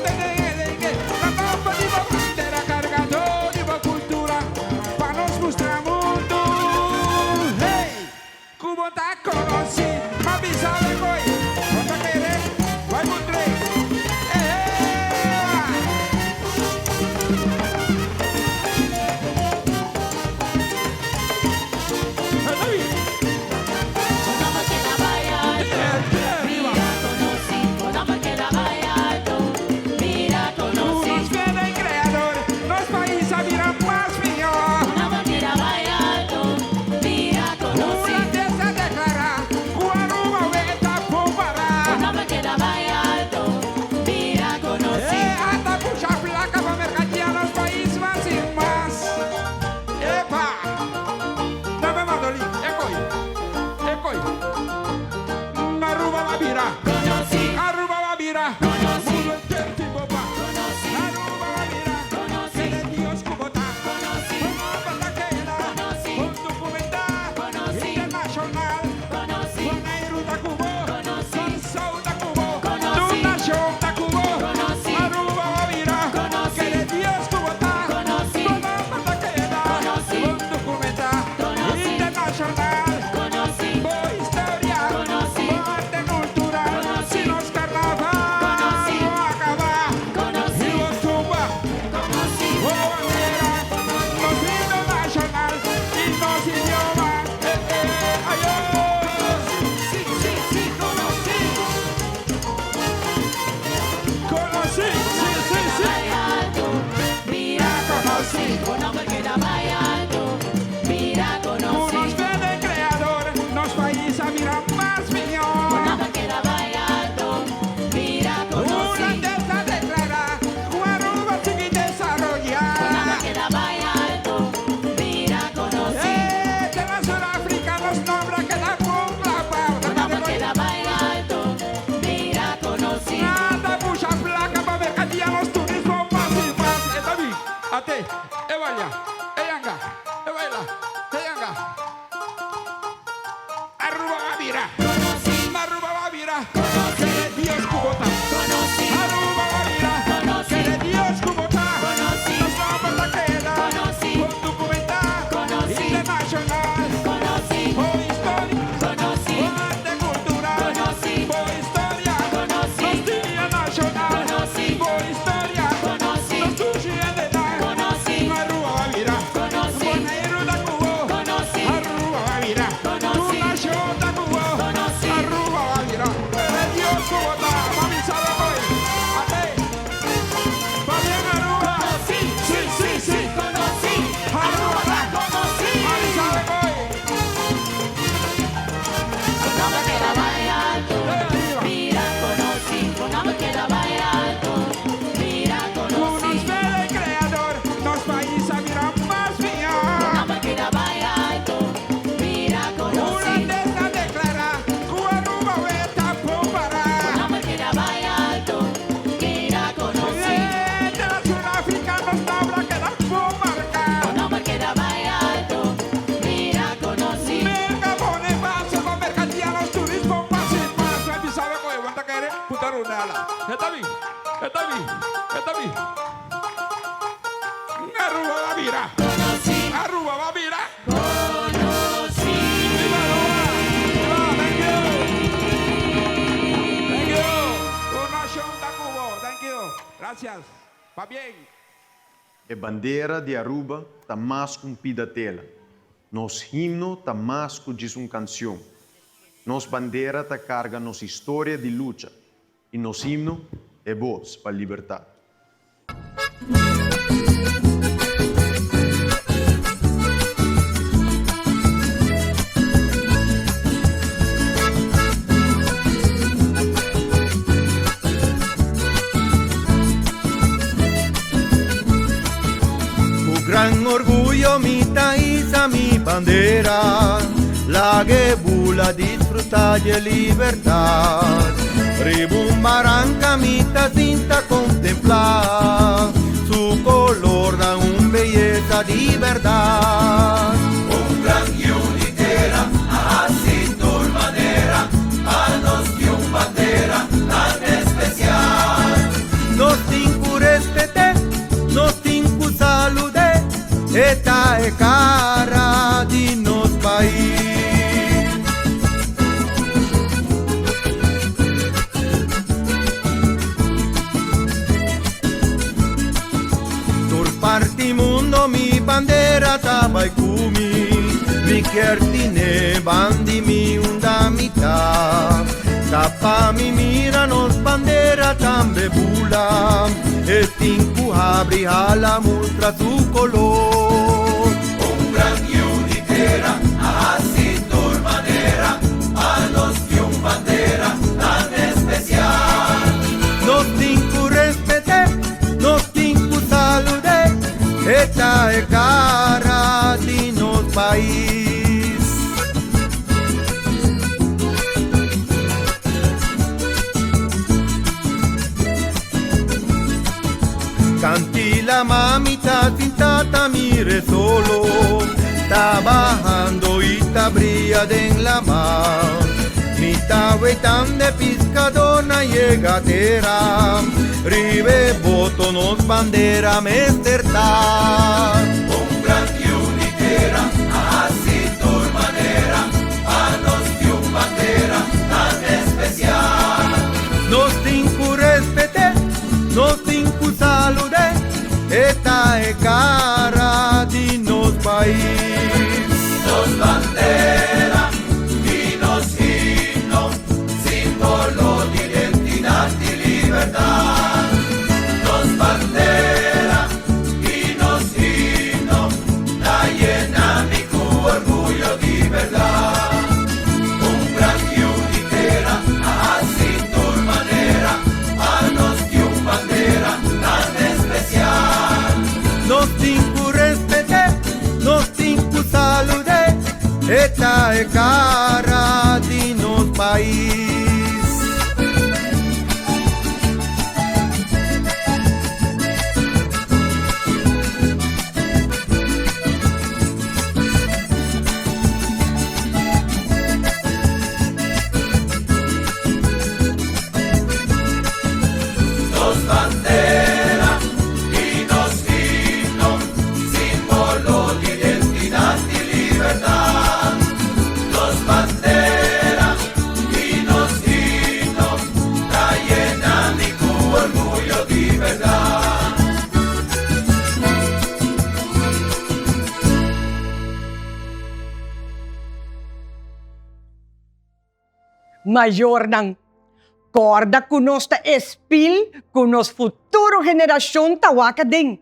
dengue. La tapa de la bandera, cargador de la cultura. Pa' nos mostrar mundo. Hey, Cubo ta conocí, mami sabe hoy. ¿Cuánto quieres? Voy con tres. Guavira. Aruba Guavira. Que eres Dios Cubota. Aruba Guavira. Que eres Dios Cubota. Nos vamos a quedar con documental internacional. Por historia. Arte cultural. Por historia. Nostalgia nacional. Por historia. Nostalgia de edad. Aruba Guavira. Bonaero da Cubo. Aruba Guavira. Tu nación da Cubo. Aruba Guavira. Eres Dios Cubota. Mami sabe hoy. Ate. Va bien Aruba. Sí. Aruba da. Mami sabe hoy. Unos vele creador, nos país a mirar más bien. Una tesa declara, Cuaruba veta pompará. De la Sudáfrica nos habla que la pomarca. Merca pone paso con mercancías, turismo, pase, paso. Aquí sabe cómo aguanta que eres, puta runala. Está bien. Aruba Guavira. Aruba Guavira. Viva Aruba. Viva, thank you. Una nación da Cubo, thank you. Gracias. Va bien. A bandeira de Aruba está mais compida tela. Nos himno está mais que diz canção. Nos bandeira está carga nossa história de luta. E nos himno é voz para a liberdade. Gran orgullo mi taisa, mi bandera, la que bula disfrutar de libertad. Ribumbarán camita cinta contemplar, su color da un belleza de verdad. Un gran unitera, así tu manera, a nos dio un bandera tan especial. Nos cinco respete, nos cinco salude, esta es cara de nos país. Parti mundo mi bandera tabai kumi, mi kertine bandi mi unda mitad. Tapa mi mira nos bandera tambe bula, e tinku abri ala muestra su color. Un gran unitera, así tu manera, a nos dio un bandera tan especial. Nos tinku respete, nos tinku salude, esta es cara de nos país. Canti la mamita sin tata mire solo, está bajando y está brillando en la mar. Mi tawe tan de pescadona llegadera, ribe boto nos bandera mesterta. Un gran unitera, así tu manera, a nos dio un bandera tan especial. Nos cinco respete, nos cinco salude, esta es cara de nos país. Nos bandera y nos himno, símbolo de identidad y libertad. Nos bandera y nos himno. mayor ng corda kunos ta espil kunos futuro generasyon tawaka ding.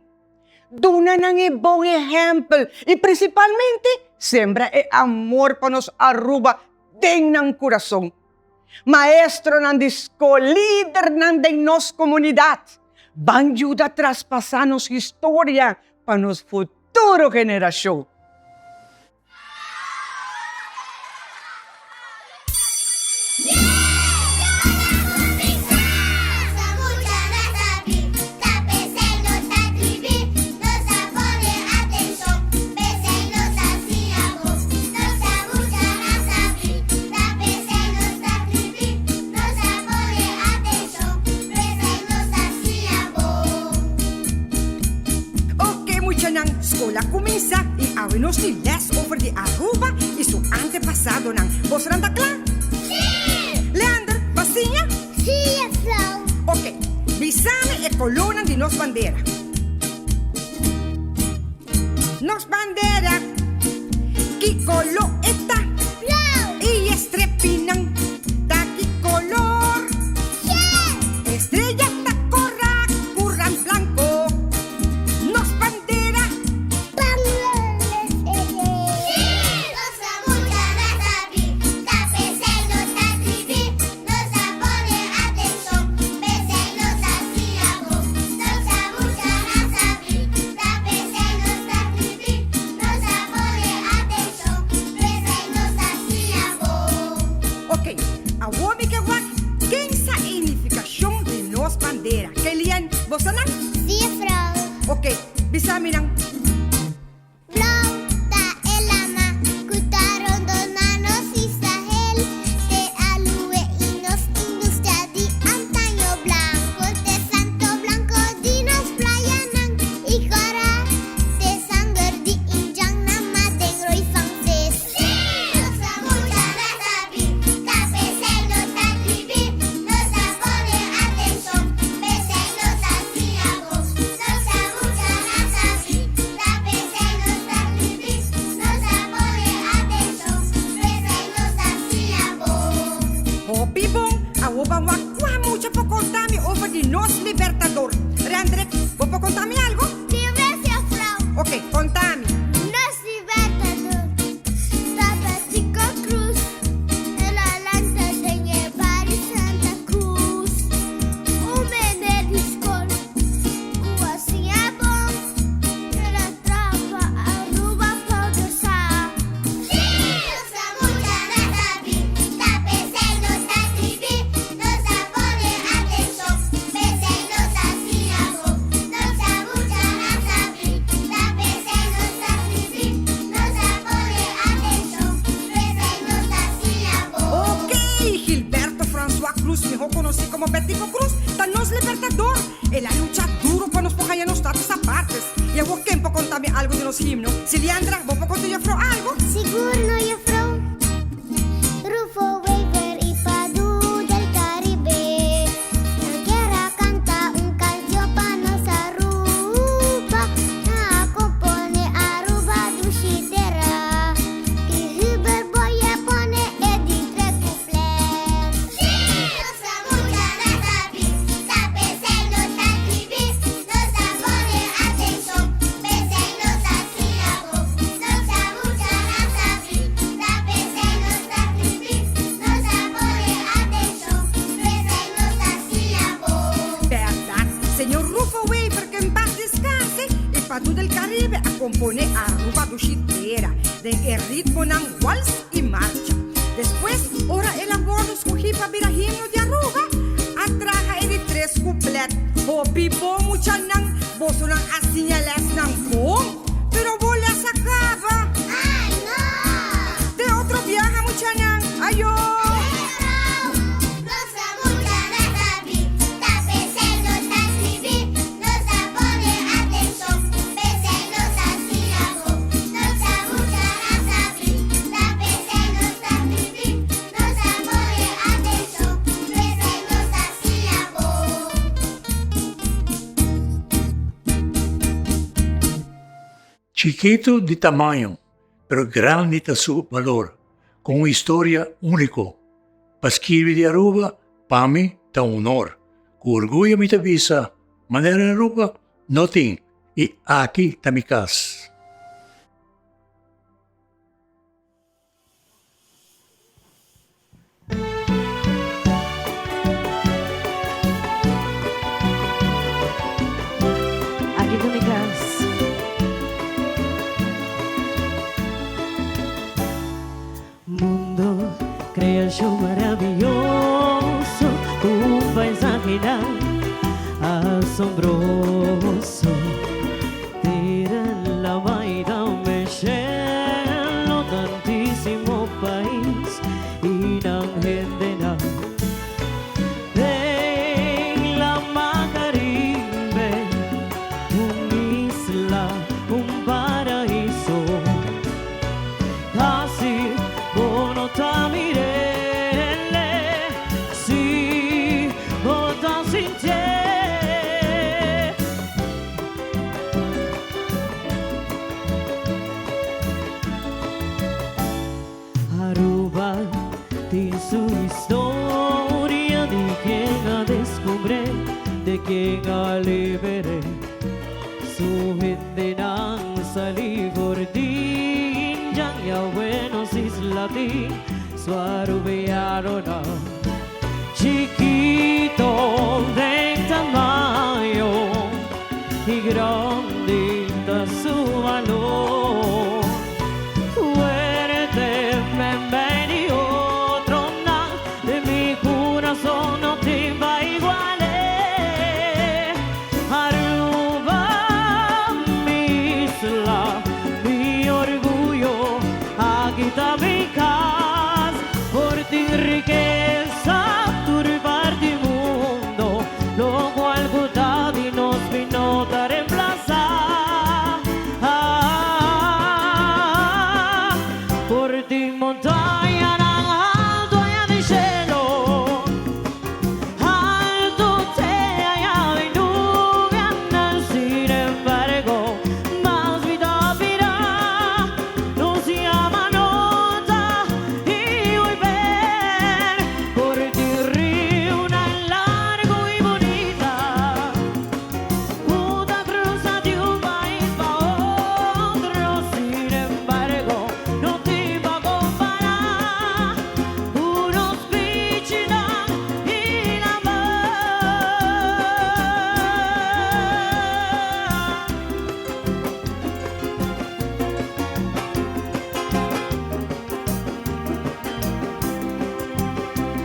Duna nang ibong ehempel, principalmente, sembra amor panos Aruba ding ng kurasong. Maestro ng disko, líder ng ding nos komunidad, bang yuda traspasanos historia panos futuro generasyon. Skola kumisa y awinos ni Les over the Aruba y su antepasado ng Vos Randakla? Sí! Leander, Basinya? Sí, Frau. Ok, bisame e colonan di Nos Bandera. Nos Bandera, Kikolo eta. Frau. Y estrepinang, ta Kikolor. Yeah! Estrella ta corra, curran blanco. Nos Bandera. Bandera. Kalian, bosan lang? Sí, Frau. Ok, bisami ng Frau, ta elama, kutaron donanos Israel, te alue inos industria di antaño blanco, te santo blanco dinos playa nang ikara, te sanger di injang nama dengro y francés. Nos abucha la sabi, tapesel nos atribi, nos apone atención, besel nos asiabo, nos abucha la sabi, tapesel nos atribi, nos apone atención, besel nos asiabo. Hopi bong, awo bang wakwa mucha po contami over di Nos Libertador. Rendrek, ¿vos po contami algo? Sí, gracias, Frau. Ok, contami. Nos Libertador, Tapacico Cruz, en la lanza de Nevar y Santa Cruz. Un benediscol, Cuasiabon, en la trapa Aruba Podosa. Sí, nos abucha la sabi, tapesel nos atribi, nos apone atención, besel nos asiabo, nos abucha la sabi, tapesel nos atribi, nos apone atención, besel nos asiabo. Ok, Gilberto François Cruz, mejor conocido como Betico Cruz, tan Nos Libertador. Él ha luchado duro para nos poner los status apartes. Y a vos, ¿quién po contame algo de los himnos? Siliandra, ¿vos po contar yo algo? Seguro no, yo, Frau. Rufo, Waver y Padu del Caribe. La guerra canta un canción pa' nos Aruba. Na compone Aruba dushitera. Y Huber voy a pone edit recupler. Sí, nos abucha la sabi, tapesel nos atribi, nos apone atención, besel nos asiabo, nos abucha la sabi, tapesel nos atribi, nos apone atención, besel nos asiabo. Verdad, señor Rufo Waver, que en paz descanse, el Padu del Caribe a componer Aruba dushitera, de el ritmo ng wals y marcha. Después, ora el abordo escogí pa' virahino de Aruba, atraja el 3 couplet, hopi po mucha nang, boso nang asinyales ng pong, pero bola se acaba. ¡Ay, no! De otro viaja mucha nang, ayo. Nos abucha la sabi, tapesel nos atribi, nos apone atención, besel nos asiabo, nos abucha la sabi, tapesel nos atribi, nos apone atención, besel nos asiabo. Chiquito di tamaño, pero grande de su valor, con una historia único. Paskivi di Aruba, pami ta honor. Orgullo mi ta visa, manera Aruba, nothing, i aki tamikas. Aquí Tamikas. Mundo, creación maravilloso, un paisaje asombroso. Tira la vaina me lleno tantísimo país y la gente na. En la mar Caribe, un isla, un paraíso. Casi buono tamirelle, si vota sin te. Aruba tiene su historia de quien la descubre, de quien la liberé. Su gente nan salí gordín, ya buenos islatín, su arubiano na. Chiquito de tamaño y grande da su valor. Fuerte, men y otro na, de mi corazón no te va igual. Aruba, mi isla, mi orgullo, aquí está mi casa, por ti riqueza, turbar di mundo, lo cual y nos vino a reemplazar. Por ti montaña alto allá de cielo, alto te allá de nube, sin embargo, más vida virá, nos llama nota y hoy ven, por ti río una largo y bonita, una cruza de un país pa' otro, sin embargo, no te va a comparar, unos pichinas y la mar.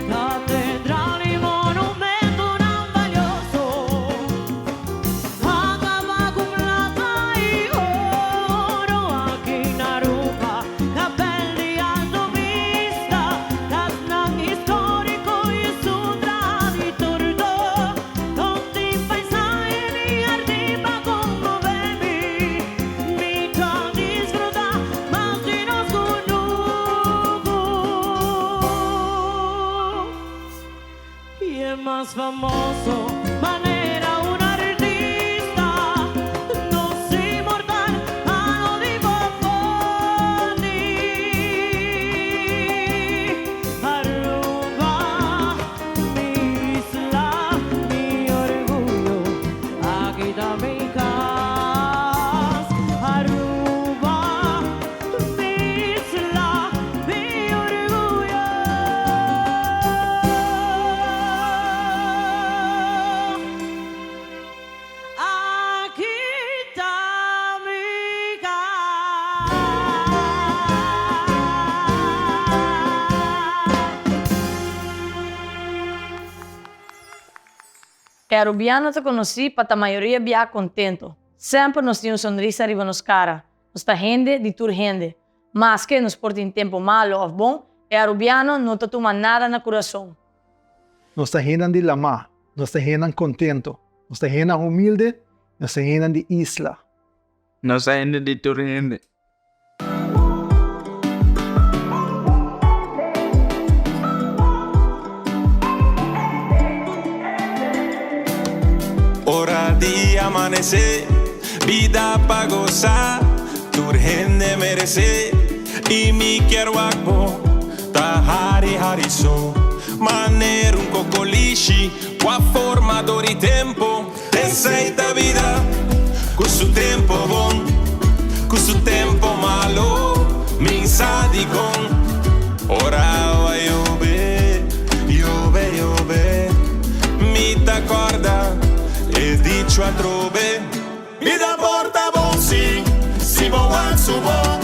Catedral y monumento tan valioso, acaba con plata y oro. Aquí en Aruba, Capel de alto vista, Casnan histórico y su traditor, donde paisaje ni arriba como baby, mitad disfruta más de nos y el más famoso, manera un artista, no es inmortal, a lo di Bomboni. Aruba, mi isla, mi orgullo, aquí está mi casa. Aruba, mi isla, mi orgullo. Aquí está mi casa. E arubiano te conosci para a maioria bia contento. Sempre nos tinha sonrisa arriba nos cara. Nos ta rende de tur rende. Mas que nos porta em tempo malo ou bom, e arubiano não te toma nada na coração. Nos tajenan de lama, nos tajenan contento, nos tajenan humilde, nos tajenan de isla. Nos tajenan de turriente. Hora de amanecer, vida para gozar, turgente merecer, y mi quiero akbo, ta hari hari so, maneira un cocolisci, qua forma di tempo, e sei da vida, questo tempo bon, questo tempo malo, mi sa di con, ora va iove, mi t'accorda, e dicio a trobe, mi da porta bon si boan su bon,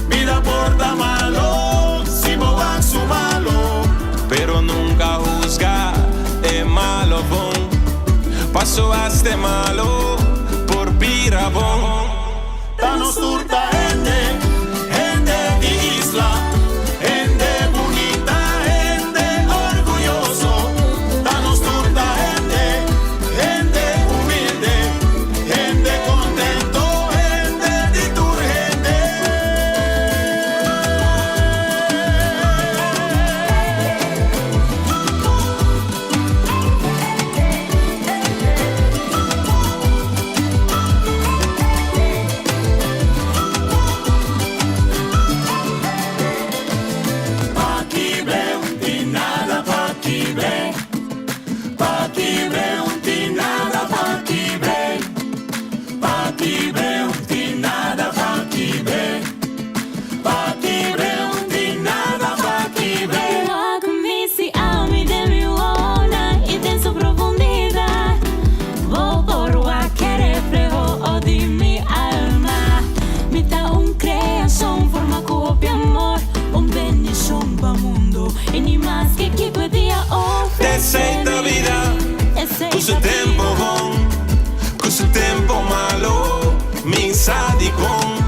mi da porta malo, si boan su malo, pero nunca juzga, es malo bon, paso hasta malo, por pira bon, danos turta gente di isla, gente bonita, gente orgulloso, danos turta gente humilde, gente contento, gente di tu gente. Sei da vida, questo tempo bon, questo tempo malo, mi sa di con,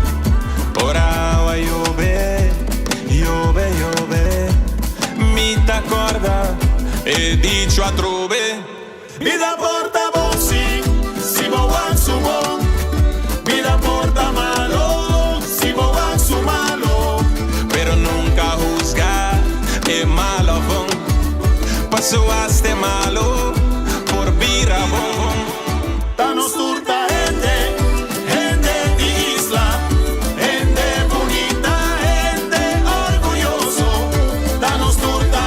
ora va iove, mi t'accorda, e dicio a trove, mi da porta bon si boan su bon, mi da porta malo, si boan su malo, pero nunca juzga, es malo bon, paso hasta malo, por pira bon, danos turta gente di isla, gente bonita, gente orgulloso, danos turta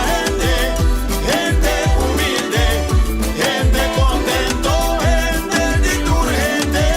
gente humilde, gente contento, gente di tu gente.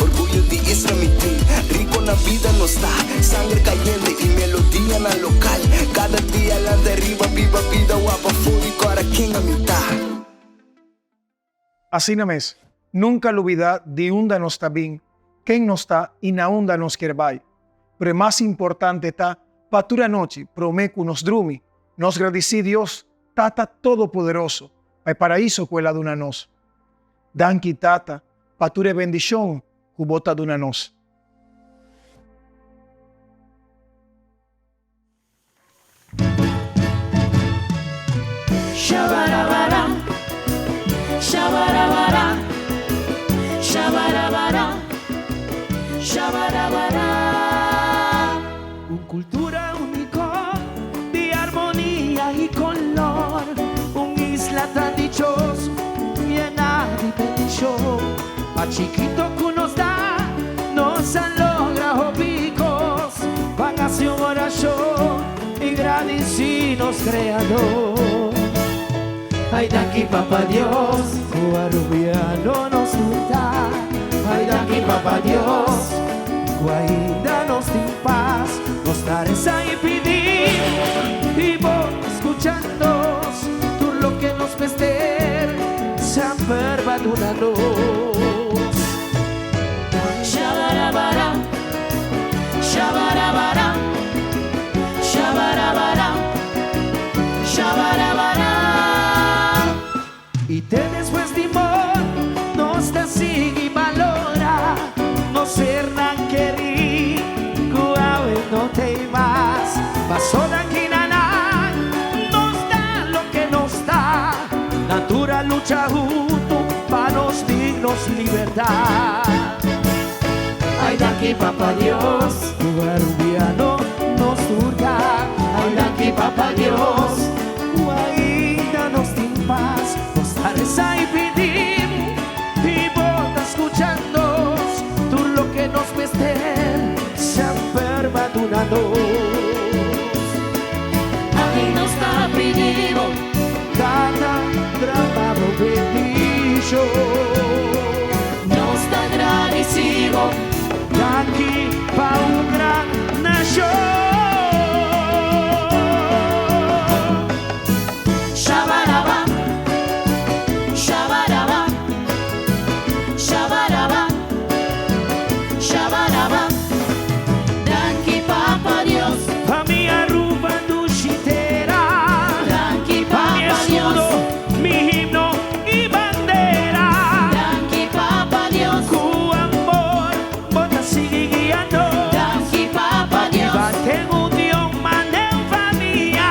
Orgullo de isla mi team, rico na vida no está, sangre caliente y melodía na local, cada día la derriba, viva vida guapa, full cara quien a mitad. Assim na mes, nunca olvidar de onde nós está bem, quem nós está e na onde nós quer vai. Pero mais importante está, patura noite, promeco nos drumi, nos agradeci Deus, Tata Todo-Poderoso, vai para isso cuela duna nós. Danki Tata, pature bendición, cubota duna nós. Shabarabara, shabarabara, shabarabara, shabarabara. Cultura única de armonía y color, un isla tan dichoso, llena de bendición. A chiquito que nos da, nos han logrado picos, van hacia un oración y agradecidos creador. Ay, de aquí, papá Dios, Guarubiano nos da. Ay, de aquí, papá Dios, Guaída nos da paz, nos darás ahí pedir y vos escuchándonos, tú lo que nos pester, San Perbadunanos. Shabarabara, shabarabara, shabarabara, shabarabara. Y te después dimos Aventura lucha junto para nos dignos libertad. Ay, daqui papá Dios, tu arubiano nos surga. Ay, daqui papá Dios, tu ainda nos tem paz. Nos reza y pedimos, y vos escuchando, tú lo que nos vester, siempre madurando. Aquí nos está pidiendo, cada trabajo bendicho. Nos está agradecido, daqui para un gran nación. Shabaraba, shabaraba, shabaraba, shabaraba. Daqui Papa Dios, pa mi Aruba duchitera. Daqui Papa Dios, mi himno y bandera. Daqui Papa Dios, cu amor, bota sigue guiando. Daqui Papa Dios, bate unión, maneu familia.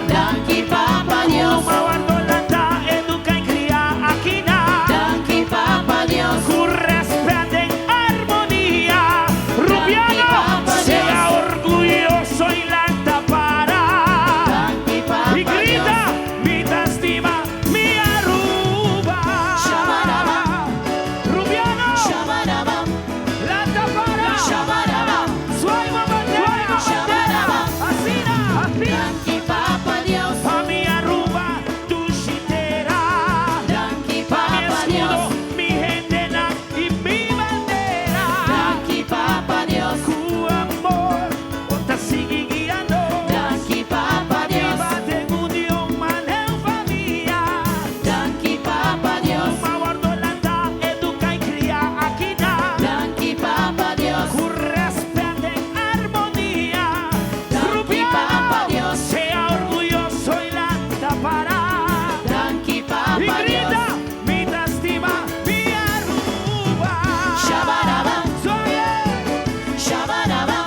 Daqui Papa Dios, mawardolata, educa y cría aquí na. Daqui Papa Dios, cu respeto en armonía. Rubiano, sea orgulloso y la tapara. Y grita, mi estima, mi Aruba. Rubiano, la tapara. Sueño bandera, asina, Daqui Papa Dios, pa mi Aruba, duchitera. Daqui Papa Dios, mi gente na y mi bandera. Daqui Papa Dios, cu amor, te sigue guiando. Daqui Papa Dios, bate unión, maneu familia. Daqui Papa Dios, mawardolata, educa y cría aquí na. Daqui Papa Dios, cu respeto en armonía. Daqui Papa Dios, sea orgulloso y la tapará. Daqui Papa y grita, mi estima, mi Aruba. Shabaraba, shabaraba,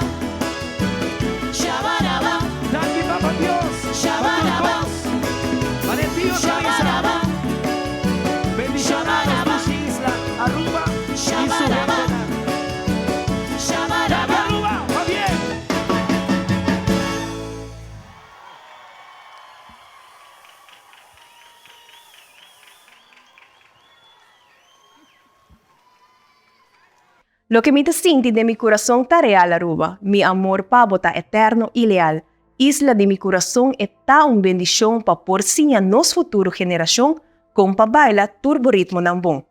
shabaraba. Daqui Papa Dios, shabaraba, shabaraba. Bendiciones a su isla, Aruba y su gente. Shabaraba, Aruba, va bien. Lo que me siente de mi corazón está real, Aruba. Mi amor pavo está eterno y leal. Isla de mi corazón está una bendición para por si a nos futuro generación con pa baila turboritmo ng bong.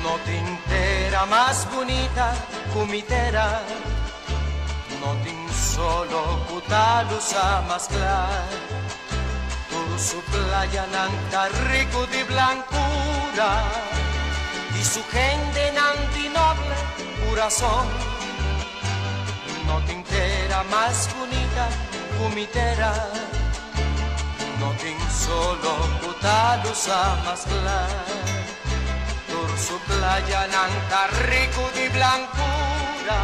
No tintera más bonita, cumitera. No tin solo cutalus a masclar. Por su playa nanta rico de blancura. Y su gente nanti noble corazón. No tintera más bonita, cumitera. No tin solo cutalus a masclar. Por su playa nanta rico de blancura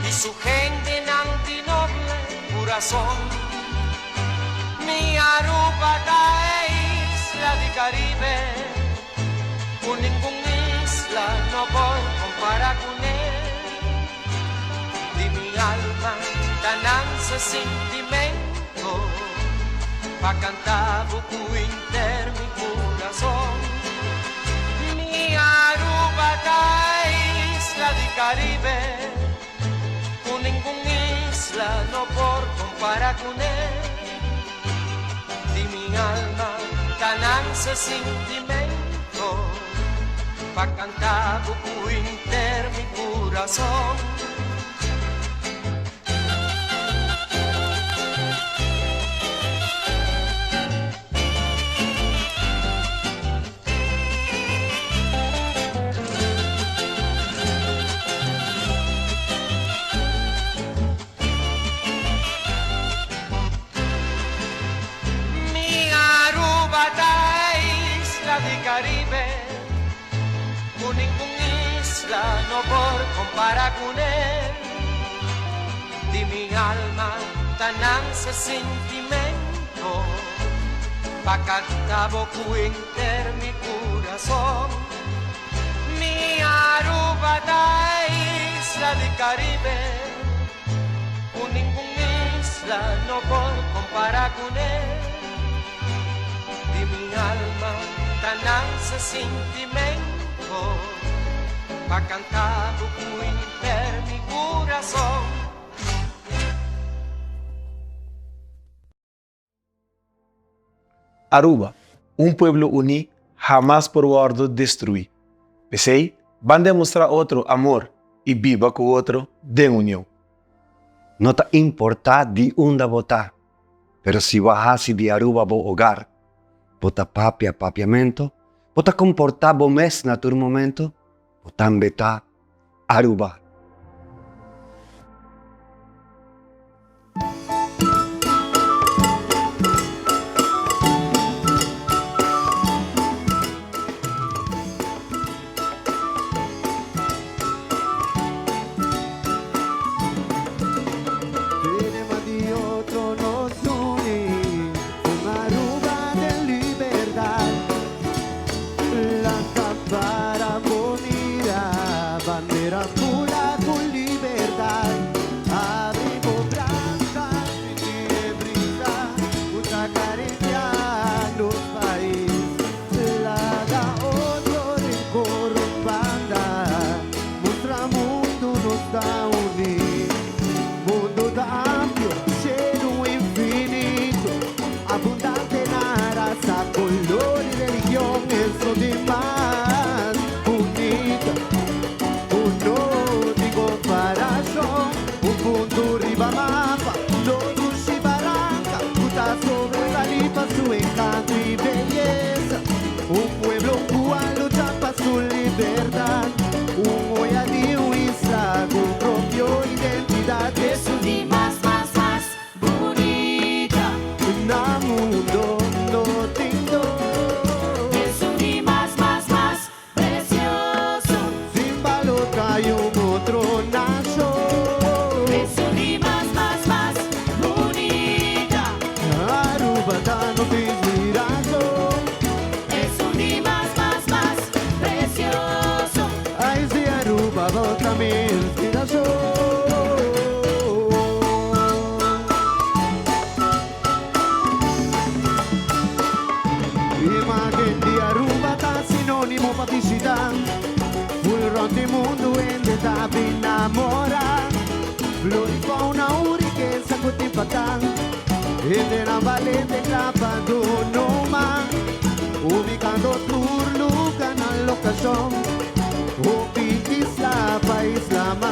y su gente nanti noble corazón. Mi Aruba es isla de Caribe, con ninguna isla no puedo comparar con él. De mi alma gananza sentimiento, pa' cantar buco inter mi corazón. Mi Aruba es isla de Caribe, con ninguna isla no por comparar con él. De mi alma gananza sentimiento, pa' cantar buco inter mi corazón. Caribe, con ninguna isla no por comparar con él. Di mi alma tananse sentimento, pa cantavo qui inter mi corazón. Mi Aruba da isla di Caribe, con ninguna isla no por comparar con él. Di mi alma tananse sentimento, pa cantavo qui per mi corazón. Aruba, un pueblo unido, jamás por guardo destruir. Pensei, van demostrar otro amor y viva con otro de unión. No te importa de onde votar, pero si bajasse de Aruba bo hogar, bota papiamento, bota comportar bo mes na tur momento, botan beta Aruba.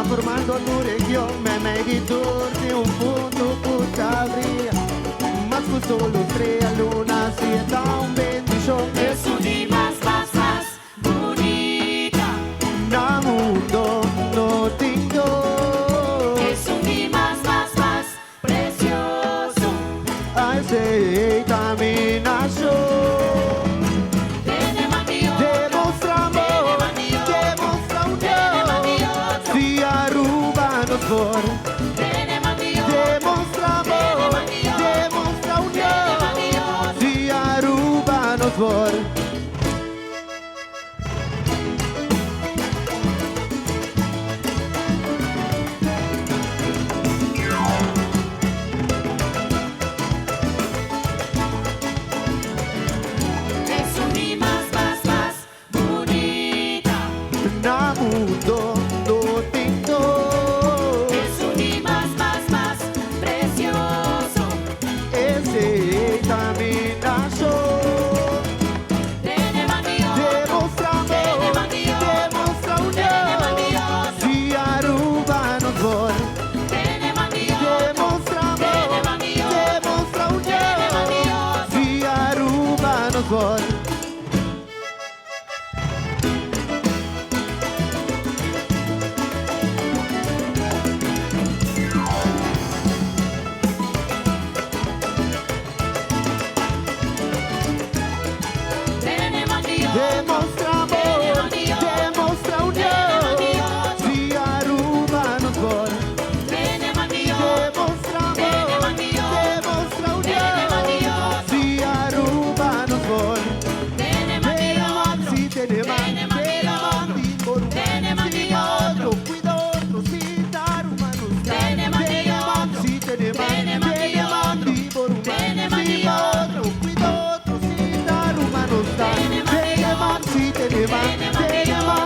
Formando tu región, me meditor de un punto putavría. Más que solo estrella, luna, si está un bendición. Es un día más bonita. Na mundo no tengo. Es un día más precioso. Ay, se caminación. Demostra unión, si Aruba nos vor. Es un día más bonita. Na mundo no tengo. demonstra amor, demonstra união. Se Aruba nos for, demonstra amor, demonstra união. Se Aruba nos for, si teneman di por si otro cuida otro, si Aruba nos da. Si teneman di por si otro cuida otro, si Aruba nos da. Si teneman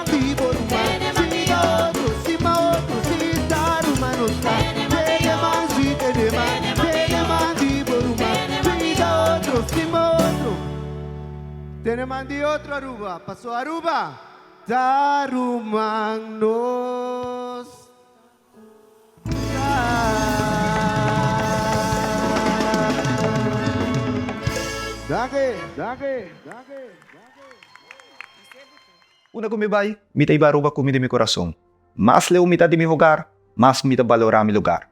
di por si otro, si ma otro, si Aruba nos da. Si teneman di por si otro, si ma otro. Teneman di otro Aruba, pasó Aruba. Darumang nos Dake. Una kumibay, mita ibaruba kumi de mi corazón. Más leo mitad de mi hogar, más mita valora mi lugar.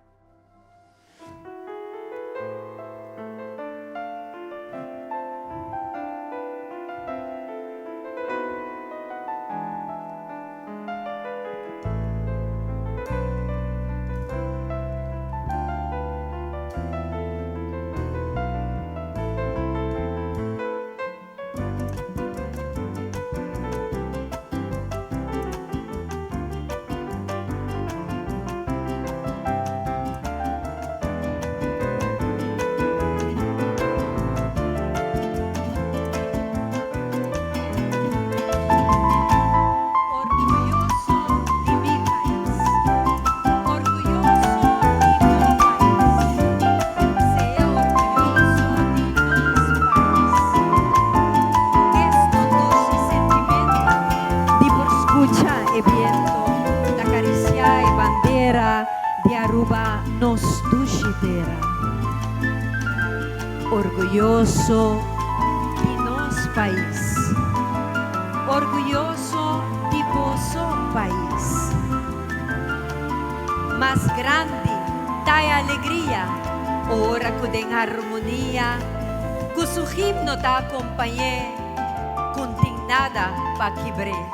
nos dushitera. Orgulhoso de nosso país, orgulhoso de vosso país. Mas grande tá a alegria, ora que tem harmonia, que o himno tá acompanhé, com tem nada para quebrar.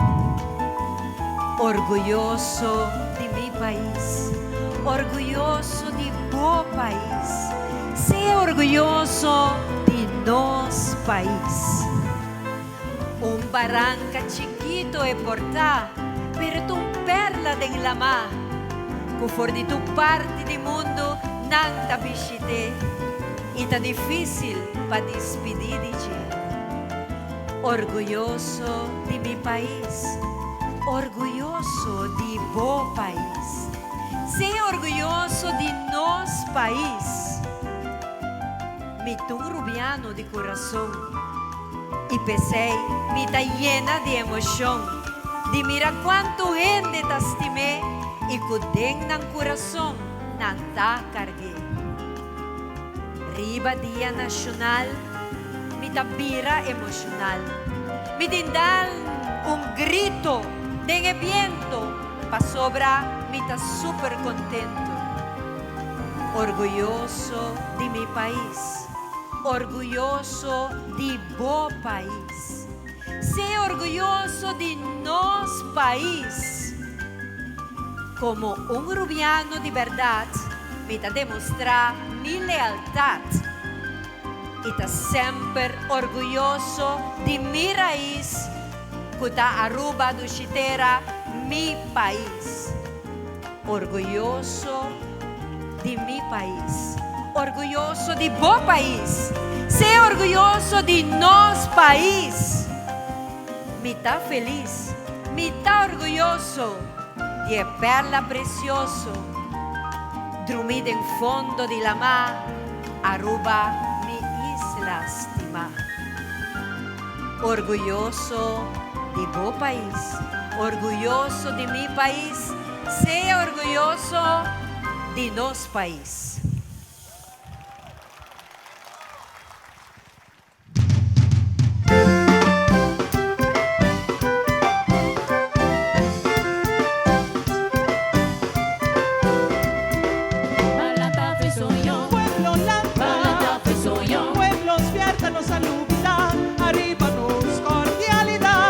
Orgulhoso de meu país, orgulhoso de bom país, ser orgulhoso de nosso país. Barranca chiquito e portar, pero un perla den la mar, que for de tu parte do mundo não ta visite, e tá difícil para despedir de ti. Orgulhoso de meu país, orgulhoso de bom país, ser orgulhoso de nosso país. Me tão rubiano de coração, e pensei, me tá llena de emoção, de mira quanto gente te estimé, e que dentro no coração não tá cargué. Riba Dia Nacional, me tá vira emocional, me dá grito de evento, para sobra, me tá super contento. Orgulhoso de meu país, orgulhoso de bom país, ser orgulhoso de nosso país. Como rubiano de verdade, me tá demonstrar minha lealdade e tá sempre orgulhoso de minha raiz, que tá Aruba do Chitera, meu país. Orgulhoso de meu país, orgulhoso de bom país, ser orgulhoso de nosso país. Me tá feliz, me tá orgulhoso de perla precioso, dormir em fundo de la mar, Aruba, mi isla estima. Orgulhoso de bom país, orgulhoso de meu país, ser orgulhoso de nosso país. Pueblos viértanos aluviar, arriba nos cordialidad.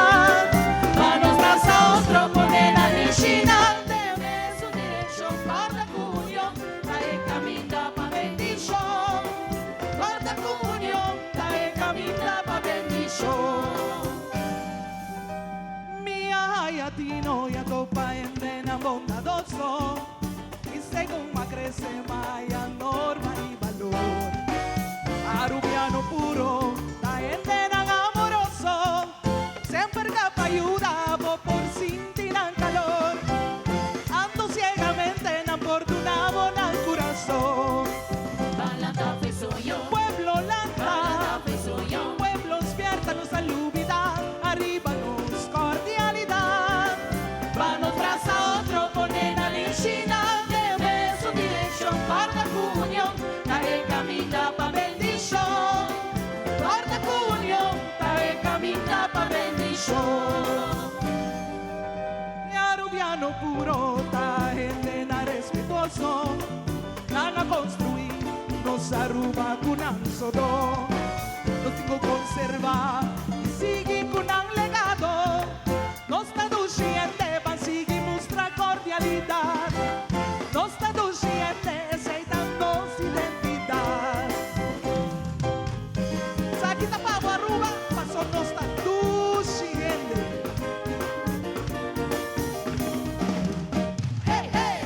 puro, ta gente nang amoroso, siempre kapayuda mo por sinti ng calor. Ando ciegamente enamorado ng corazón. Balatafe soy yo. Pueblo lanta, Balatafe soy yo. pueblos nos salubridad, arriba nos cordialidad. Vamos tras a otro, ponen a China, de beso dirección, guarda cuño, trae camina pa bendición. Guarda cuño, trae camina pa bendición. Mi arubiano puro, ta gente na respetuoso, nana construir, nos aruba kunan sodo. Nos tengo conservar y sigue con un legado. Nos traduciente van sigue nuestra cordialidad. Nos traduciente aceitando su identidad. Sakita pa Aruba, pasó nos traduciente. Hey, hey.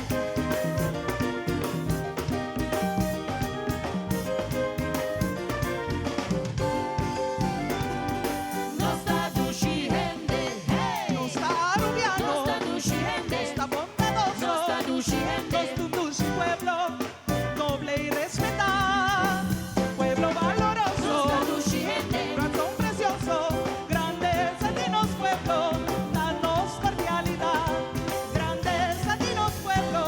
Nos traduciente, hey. Nos arubiano, Nos traduciente, nos bondadoso, nos traduciente. nos traduce pueblo noble y respetar. Pueblo valoroso, Nos traduciente, corazón precioso, grandes latinos pueblo, danos cordialidad. Grandes latinos pueblo,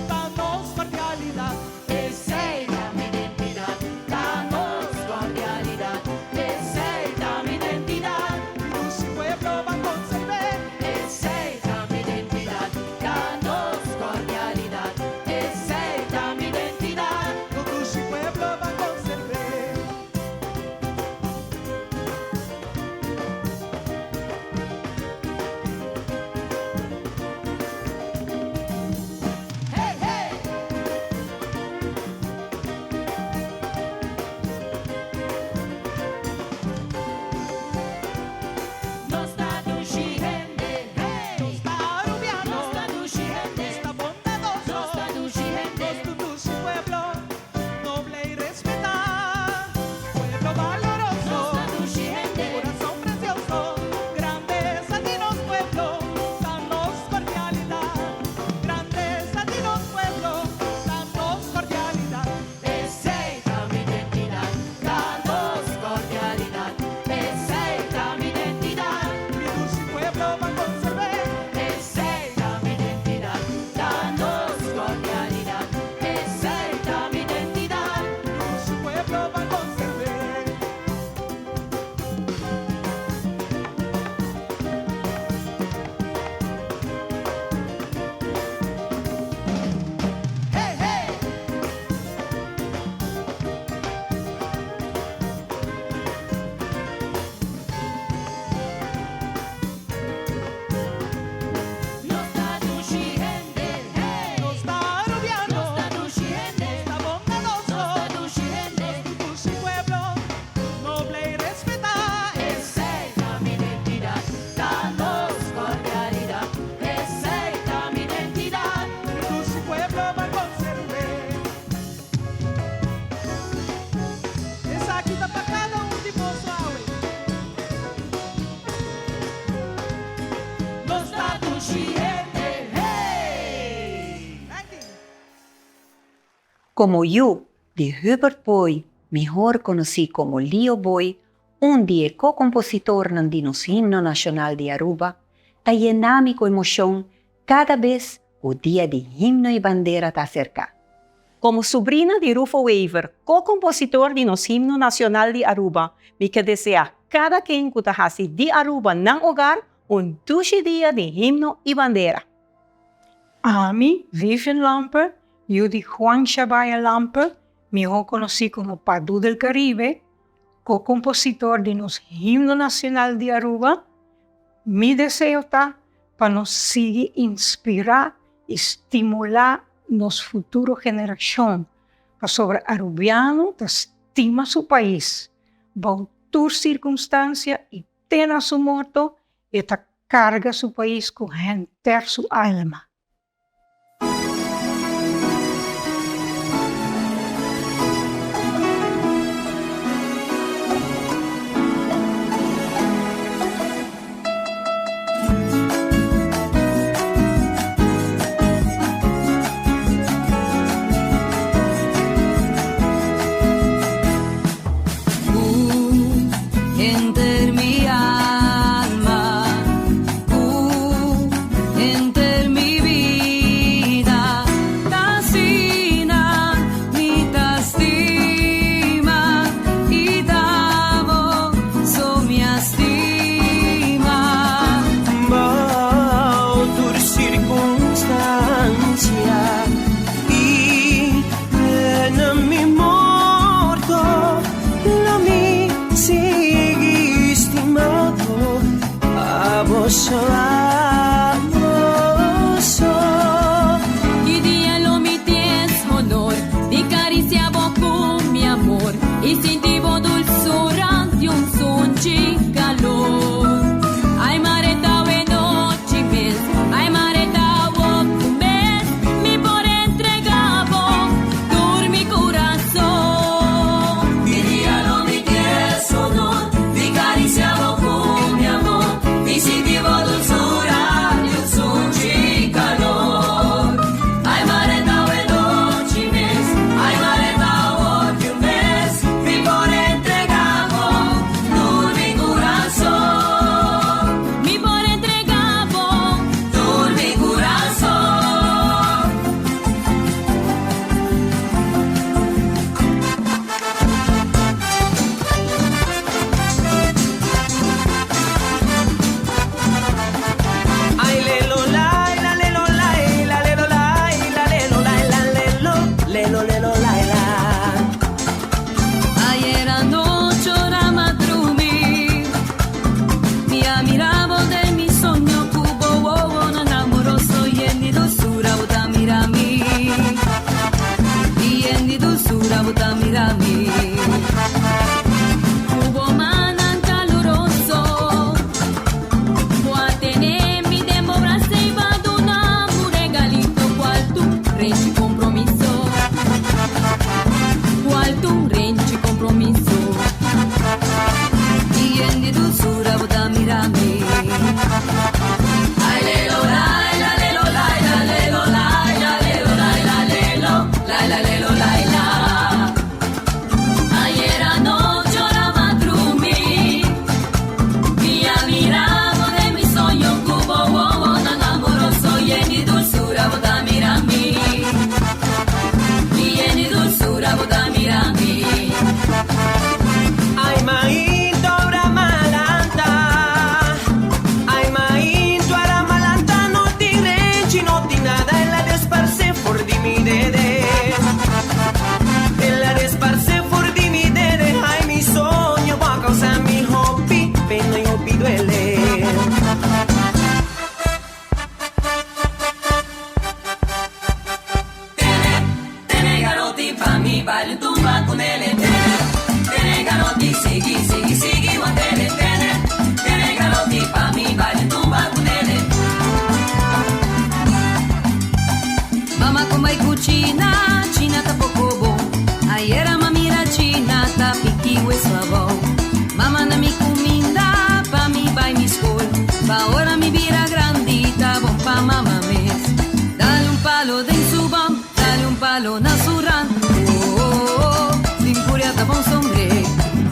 danos cordialidad. esa es mi identidad. Danos cordialidad, esa es mi identidad. Luz y pueblo van a conservar. Esa es mi identidad. Danos cordialidad, esa es mi identidad. Luz y pueblo van a conservar. Hey, hey. Nos traduciente, hey. Nos arubiano, Nos traduciente, está bondadoso, nos traduciente. nos traduce pueblo noble y respetar. Pueblo valoroso, Nos traduciente, corazón precioso, grandes latinos pueblo, danos cordialidad. Grandes latinos pueblo, danos cordialidad. esa es mi identidad. Danos cordialidad, esa es mi identidad. Luz y pueblo van a conservar. Esa es mi identidad. Danos cordialidad, esa es mi identidad. Luz y pueblo van a conservar. Hey, hey. Nos traduciente, hey. Nos arubiano, Nos traduciente, está bondadoso, nos traduciente. Luz y pueblo noble y respetar. Esa es mi identidad. Danos cordialidad, esa es mi identidad. Luz y pueblo van a conservar. Esa quita para cada último suave. Nos traduciente, hey. Como yo, de Hubert Boy, mejor conocido como Leo Boy, un día co-compositor ng dinos himno nacional de Aruba, ta llenami con emoción cada vez o día de himno y bandera ta cerca. Como sobrina de Rufo Weaver, co-compositor de nos himno nacional de Aruba, me que desea cada quien que tahasi de Aruba ng hogar un dulce día de himno y bandera. Ami Vivian Lamper, yo de Juan Shabaya Lamper, mejor conocido como Padu del Caribe, co-compositor de nos himno nacional de Aruba. Mi deseo está para nos seguir inspirar y estimular nos futuro generación para sobre arubiano que estima su país, bautur circunstancia y tena su muerto y ta carga su país con gente su alma. pa ahora mi vida grandita, bon pa mamá mes. Dale un palo de subam, dale un palo nasuran. Oh, oh, oh, sin curiata bon sombre.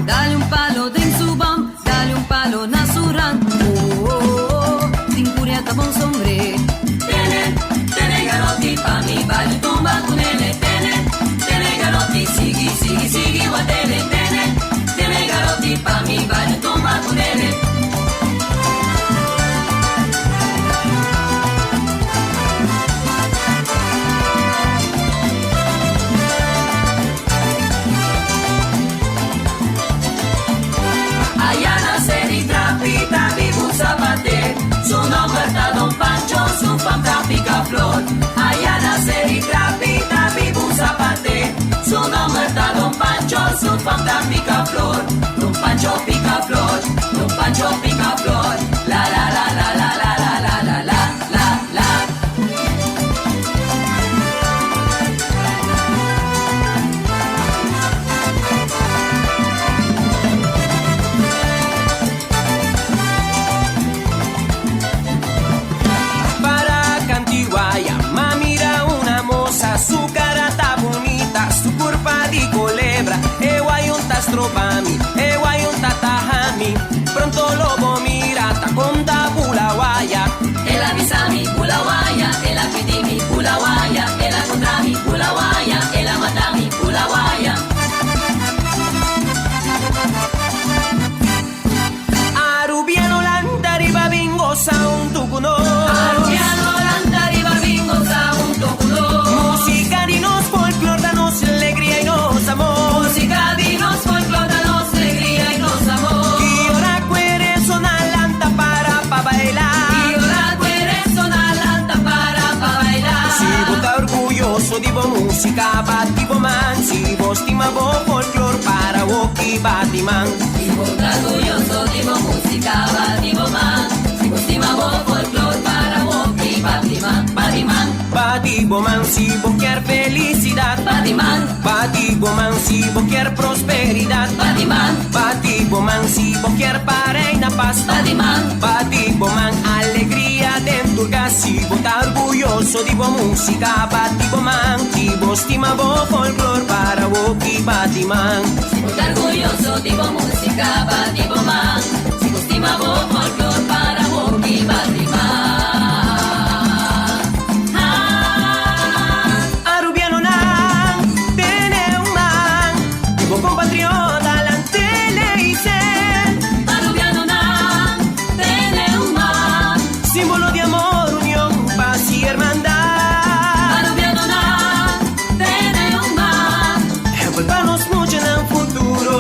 Dale un palo de subam, dale un palo nasuran. Oh, oh, oh, sin curiata bon sombre. Tene garotti pa mi baile tomba con ele. Tene garotti sigi guatele. Tene garotti pa mi baile tomba con ele. Su nombre está Don Pancho, su fama pica flor. Allá nacer y trapita, vivo un zapate. Su nombre está Don Pancho, su fama pica flor. Don Pancho pica flor, Don Pancho pica flor. La la la la la la la la la la la la. Su cara está bonita, su curva de culebra. Guayuntas tropami, guayuntas tajami. Pronto lo mira, ta conta pulaguaya. El avisami pulaguaya, el apidimi pulaguaya, el acondrami pulaguaya, el amatami pulaguaya. Arubiano lantariba bingo sound tucuno. Arubiano lantariba bingo sound tucuno. Música de nos folclor, danos alegría y nos amor. Música de nos folclor, danos alegría y nos amor. Y ahora quieres una lanta para bailar. Y ahora quieres una lanta para bailar. Si vos estás orgulloso de vos música, batibo man. Si vos estima vos folclor para vos y batiman. Si vos estás orgulloso de vos música, batibo man. Si vos estima vos folclor para vos y batiman, batiman. Batibo man, si vos quieres felicidad. Batiman. Batibo man, si vos quieres prosperidad. Batiman. Batibo man, si vos quieres pareina paz. Batiman. Batibo man, alegría dentro de si vos estás orgulloso de vos música. Batibo man, si vos estima vos folclor para vos y batiman. Si vos estás orgulloso de vos música, batibo man. Si vos estima vos folclor para vos y batiman. Compatriota, lantele y ser. Arubiano na, tiene un man. Símbolo de amor, unión, paz y hermandad. Arubiano na, tiene un man. Envolvamos mucho en el futuro.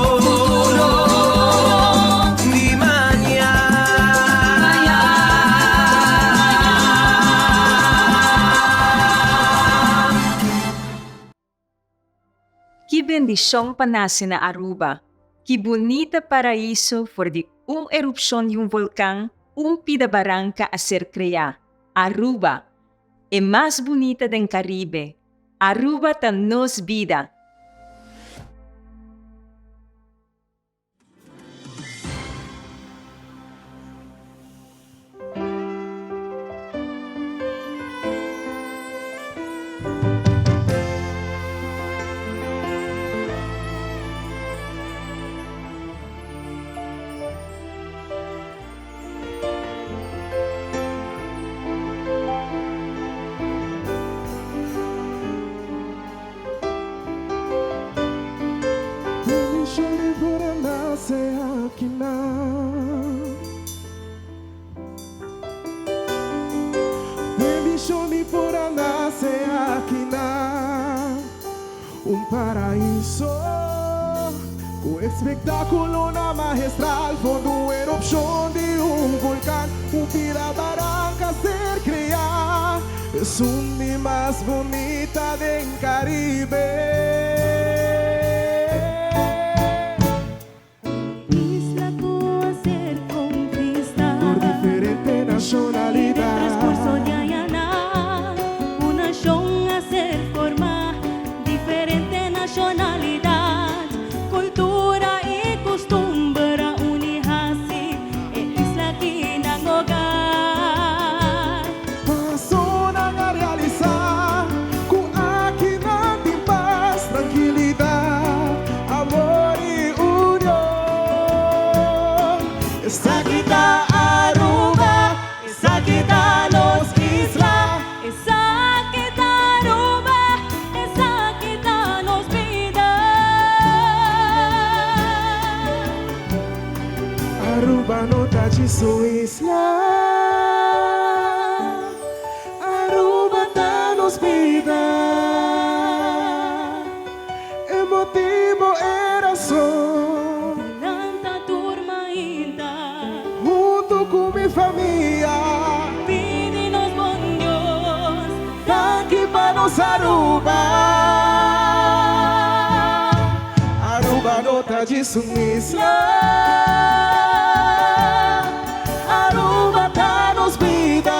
De mañana. Que bendição para nascer na Aruba. Que bonita paraíso for de erupção de vulcão, pida barranca a ser criada. Aruba é mais bonita do Caribe. Aruba está nos vida. Bendiciones por nacer aquí na un paraíso, un espectáculo na magistral, fondo erupción de un volcán, pila barranca ser creada, es un día más bonita del Caribe. Nacionalidad. Transcurso de Ayaná, una nación a ser formar, diferente nacionalidad, cultura y costumbre unirse, es isla que no hogar. Aruba no tá de sua isla. Aruba tá nos vida. O motivo era só Tanta turma ainda. junto com minha família. Pide-nos bom Deus. Daqui para nos Aruba. Aruba no tá de sua isla. Aruba tá nos vida.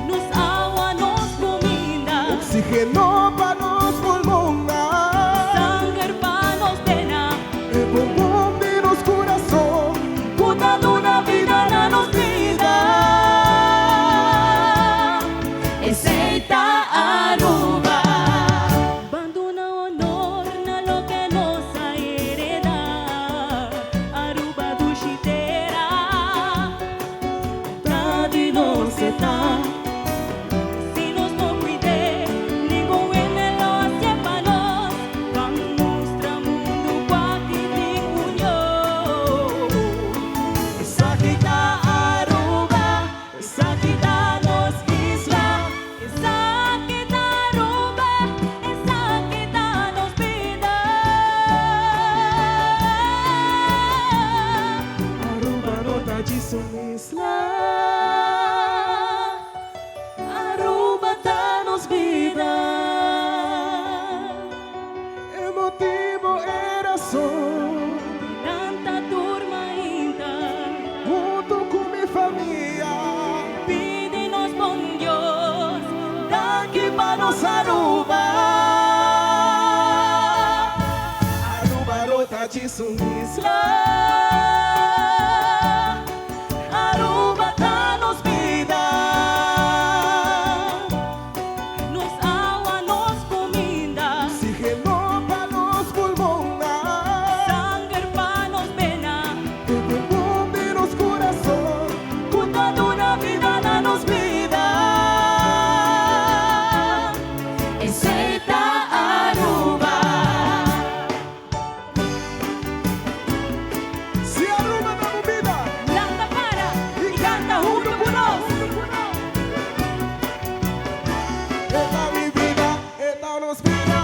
Nos agua, nos comida. Oxigênio para nos pulmões. Sangre para nos pena. E bumbum de nos coração. Cuidando na vida na nos vida. Aceita Aruba. Abandona honor na lo que nos hereda. Aruba do chiteira. Tá de nós está. Si nos no cuide, ningún en lo hace para nos. Vamos tra mundo quati ting união. Essa aqui tá Aruba. Essa aqui tá nos isla. Esa que da Aruba, esa que da nos vida. Aruba no tá de sua isla. Aruba tá nos vida. O motivo era só Tanta turma ainda. junto com minha família. Pide-nos bom Deus. Daqui para nos Aruba. Aruba no tá de sua isla. Aruba tá nos vida. Nos agua, nos comida. Oxigênio para nos pulmões. Sangre para nos pena. E bumbum de nos coração. Cuidando na vida na nos vida. Aceita Aruba. Se Aruba dá vida. Landa para E canta junto com nós. Esta mi vida, esta nos vida.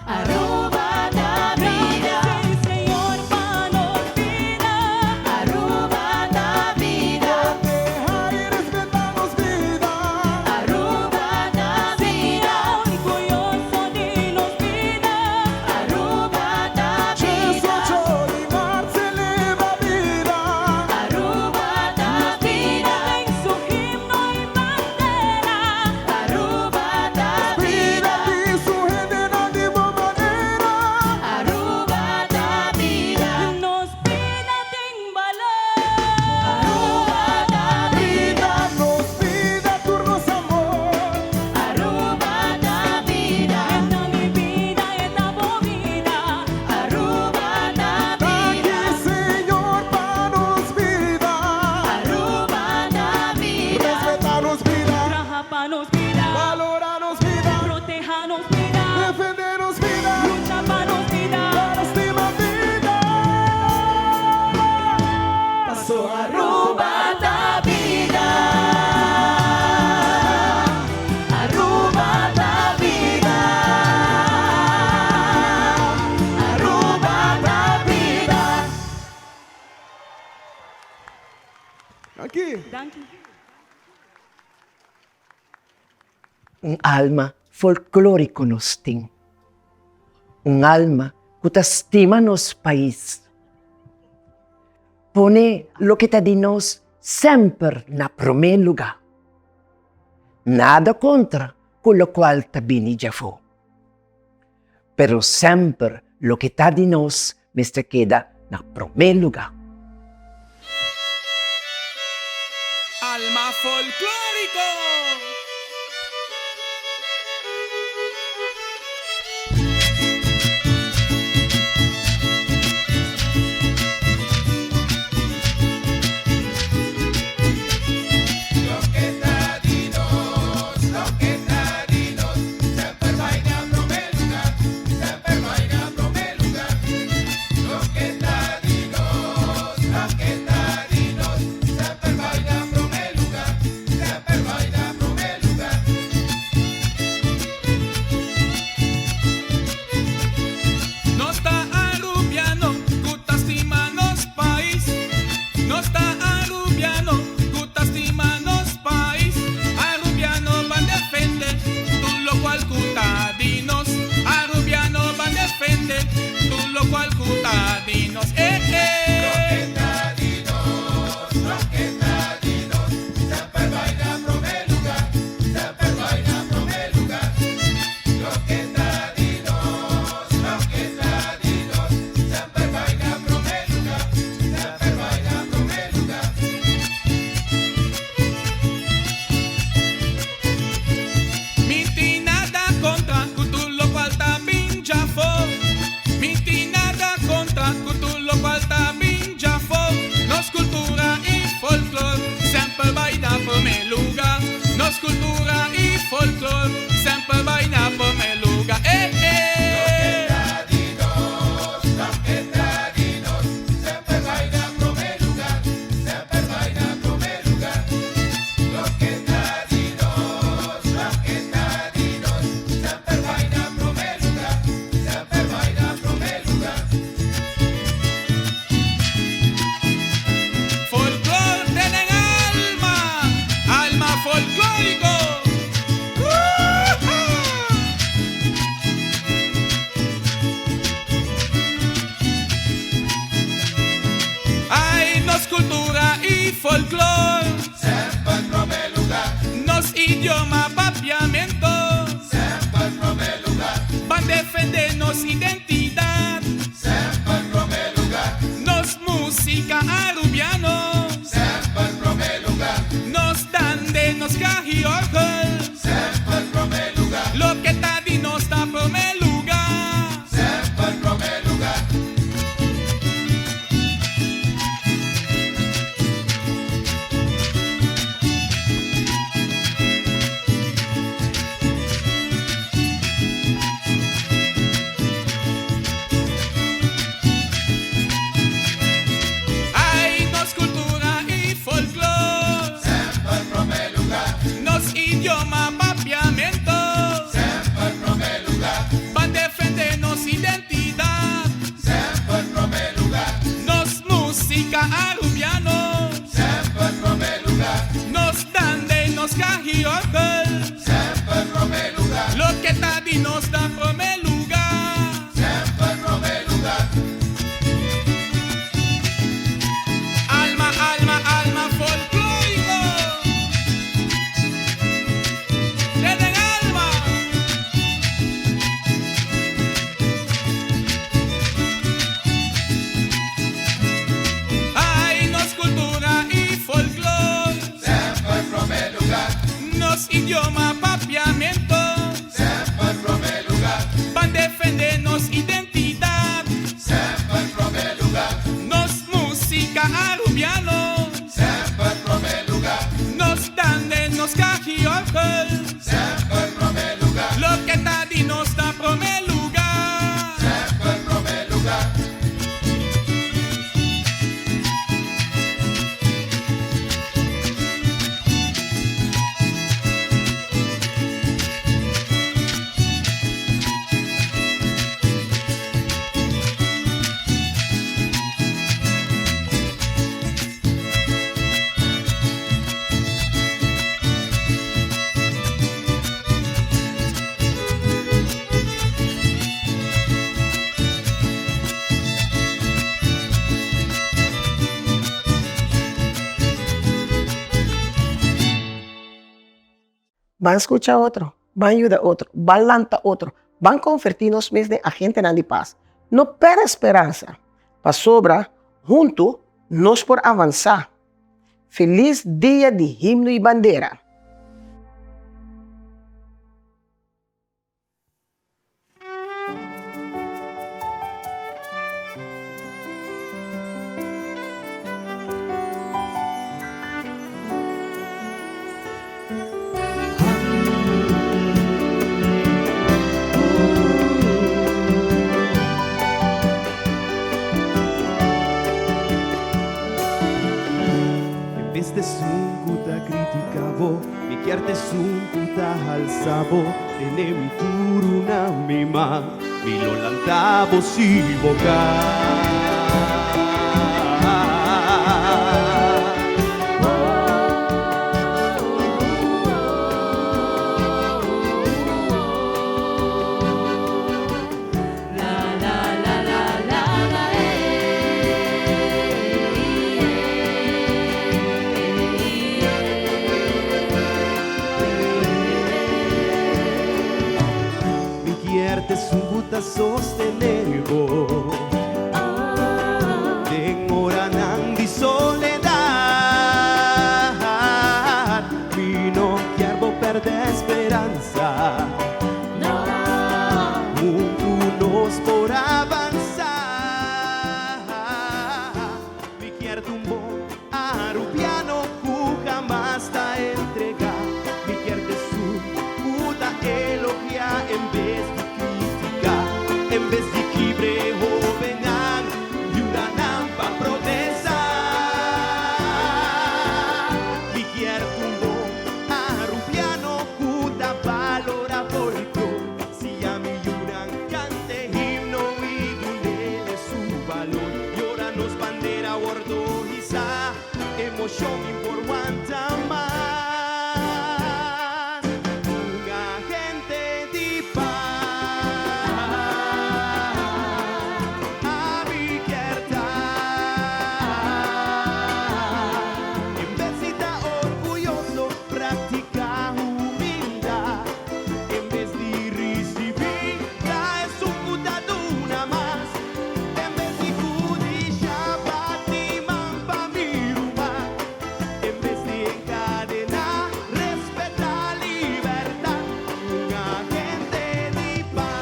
Aruba da vida. Sí, Señor, para nos vida. Aruba da vida. Dejar e respeitar nos vida. Aruba da vida. Orgulhoso de nos vida. Aruba da vida. Jesus Mar se leva a vida. Aruba da vida. Tem su himno y bandera. Aruba da Vida vida. que surrendera de boa maneira. Aruba da vida. Nos vida tem valor. Aruba da vida. Vida nos vida por nosso amor. Aruba da vida. Esta mi vida, esta boa vida. Aruba da Daqui vida. Senhor para nos vida. Aruba da vida. Respeitar nos vida. Traja pa nos vida. Valorar nos vida. Proteja nos vida. Defender nos vida. Lucha pa nos vida. Para estima vida. Passou Aruba da vida. Aruba da vida. Aruba da vida. Aqui. Un alma folclórico nos ting. Un alma que te estima nos país. Pone lo que te di nos sempre na primer lugar. Nada contra con lo cual te bini già fu. Pero sempre lo que te di nos me se queda na primer lugar. Alma folclórico. Lo que está nos cultura y folclore, sempre vaina por me lugar. Folclore tienen alma folclórico. Ay, nos cultura y folclore, sempre prome lugar. Nos idioma papiamento, sempre prome lugar. Van defender nos identidad, sempre prome lugar. Nos música arubiano, sempre prome lugar. Nos dan de nos cajiorgel, sempre prome lugar. Lo que está di nos da prome lugar, sempre prome lugar. Ay, nos cultura y folclore, sempre prome lugar. Nos idioma papiamento, sempre prome lugar. Van defender nos identidad, sempre prome lugar. Nos música arubiano, sempre prome lugar. Nos dan de nos cajiorgel, sempre prome lugar. Lo que está di nos da prome lugar, sempre prome lugar. Alma folclórico. Tienen alma. Ay, nos cultura y folclore, sempre prome lugar. Nos idioma papiamento, sempre prome lugar. Van defender nos identidad, sempre prome lugar. Nos música arubiano, sempre prome lugar. Nos dan de nos cajiorgel, sempre prome lugar. Lo que está di nos da prome lugar, sempre prome lugar. Van a escuchar otro, van a ayudar otro, van a lanzar otro, van a convertirnos mesmo en agente de paz. No perde esperanza. Para sobra, junto, nos por avanzar. Feliz dia de himno e bandeira. Este sungkuta kritikavo, mikiarte sungkuta alzavo, tenemi turuna mima, milolantavo si boca. Sungkuta sostenevo, valor. Y ahora nos bandera gordo y sa emoción importante más. Una gente de paz abierta. En vez de estar orgulloso, practica humildad. En vez de recibir, trae su putadura más. En vez de cudillar, batiman pa' mi rumba. En vez de encadenar, respeta libertad. Una gente de paz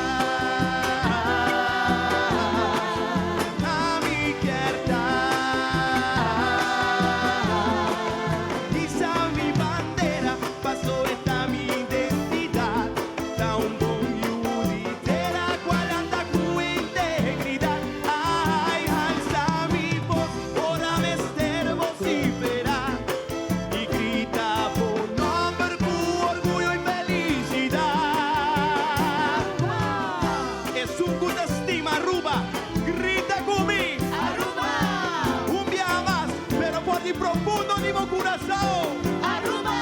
abierta. Quizá mi bandera pasó esta mi identidad. Da un buen yuditera cual anda con integridad. Ay, alza mi voz, ahora me ester vociferar. Y grita por nombre, con orgullo y felicidad. Es un good estima, Aruba. Grita conmigo, Aruba. Un día más, pero por ti profundo ni mo corazón. Aruba.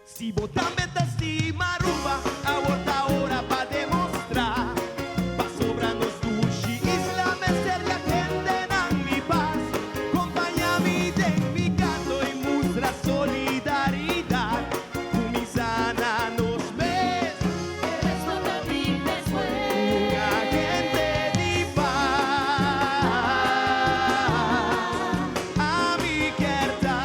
Si vos también te estima, Aruba, aborta ahora pa' demostrar. Va sobrando sushi, isla, miseria, gente en mi paz. Acompáñame en mi canto y muestra solidaridad. Mi sana nos ves, eres no te después. Una gente de paz abierta.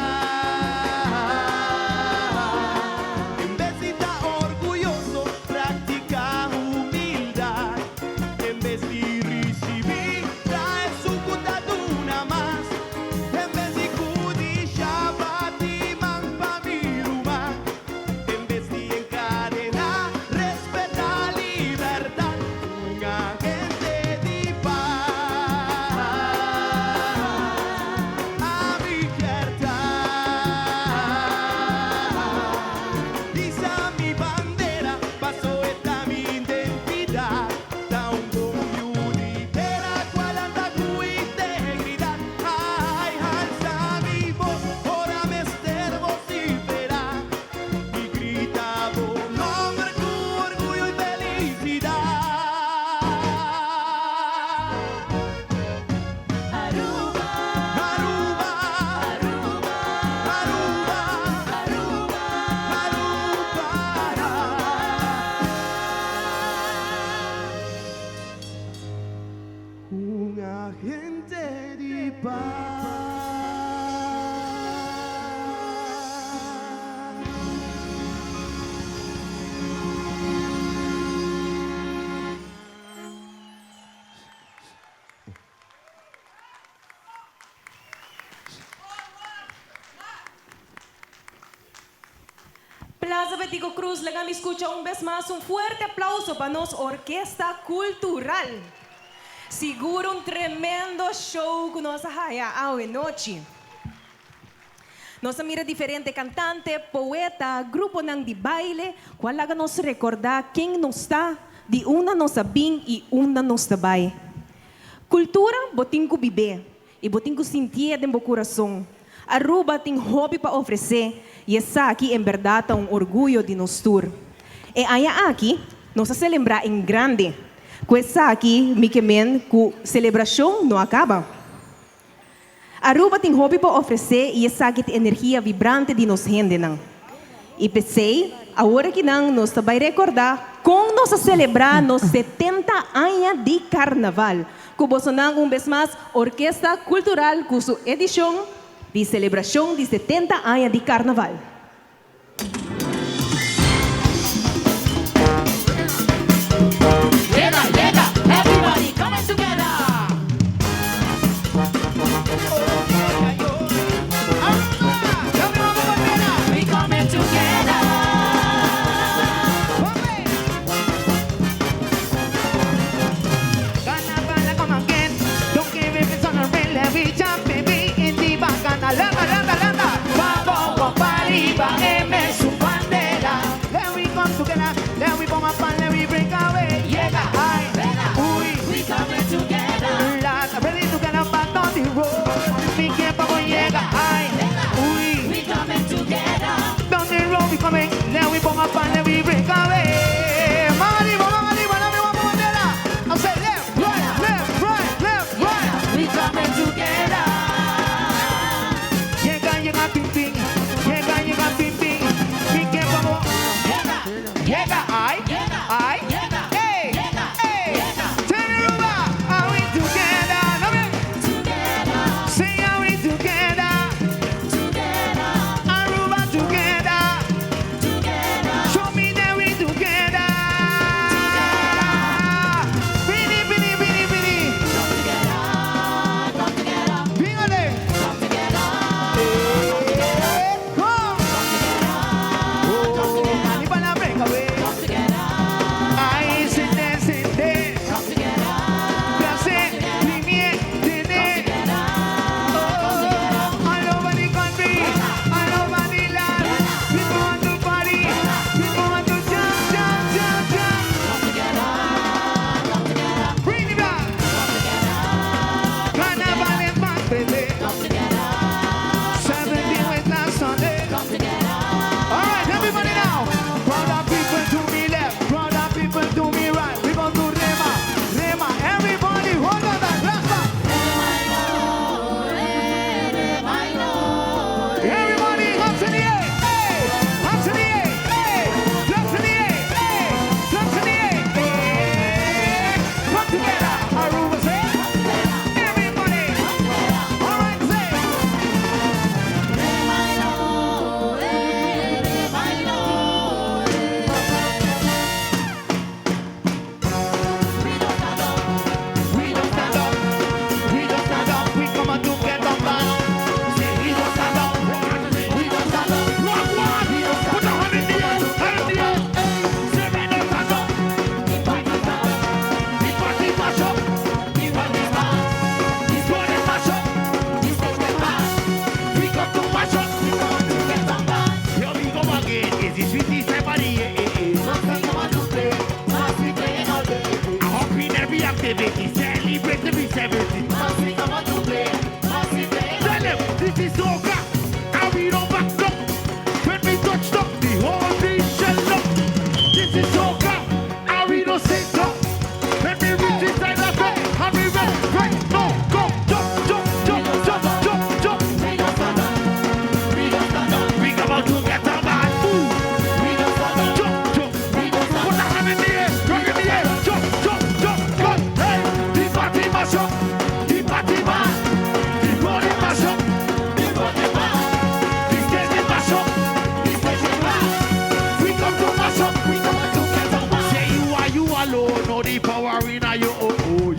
En vez de estar orgulloso, practica humildad. En vez de recibir, trae su putadura más. En vez de cudillar, batiman pa' mi rumba. En vez de encadenar, respeta libertad. Una gente de paz abierta. Dice a mi bandera, pasó esta mi identidad. Da un buen yuditera cual anda con integridad. Ay, alza mi voz, ahora me ester vociferar. Y grita por nombre, con orgullo y felicidad. Aruba, Aruba, Aruba, Aruba, una gente de paz. Plaza Betico Cruz, le me escucha un vez más un fuerte aplauso para nos Orquesta Cultural. Seguro un tremendo show que nos haya hoy noche. Nos mira diferente cantante, poeta, grupo nang de baile, cual haga nos recordar quién nos está, de una nos bem y una nos tabay. Cultura, botinco viver, e botinco sentir dentro do coração. Aruba tem hobby para oferecer, e essa aqui, em verdade, é um orgulho de nós tour. E aí aqui, nós celebrar em grande. Com essa aqui, me quemen, que celebração não acaba. Aruba tem hobby para oferecer, e essa aqui tem energia vibrante de nós gente. E pensei, agora que não, nós vai recordar como nós celebrar nos 70 anos de carnaval. Com um vez mais, Orquesta Cultural, com sua edição de celebração de 70 anos de carnaval. Llega, llega, everybody coming together. We coming together. Carnaval, come again. Don't give it it's on a real. We jump, baby, in the back and I love, love, love. Bump, bump, bump, party.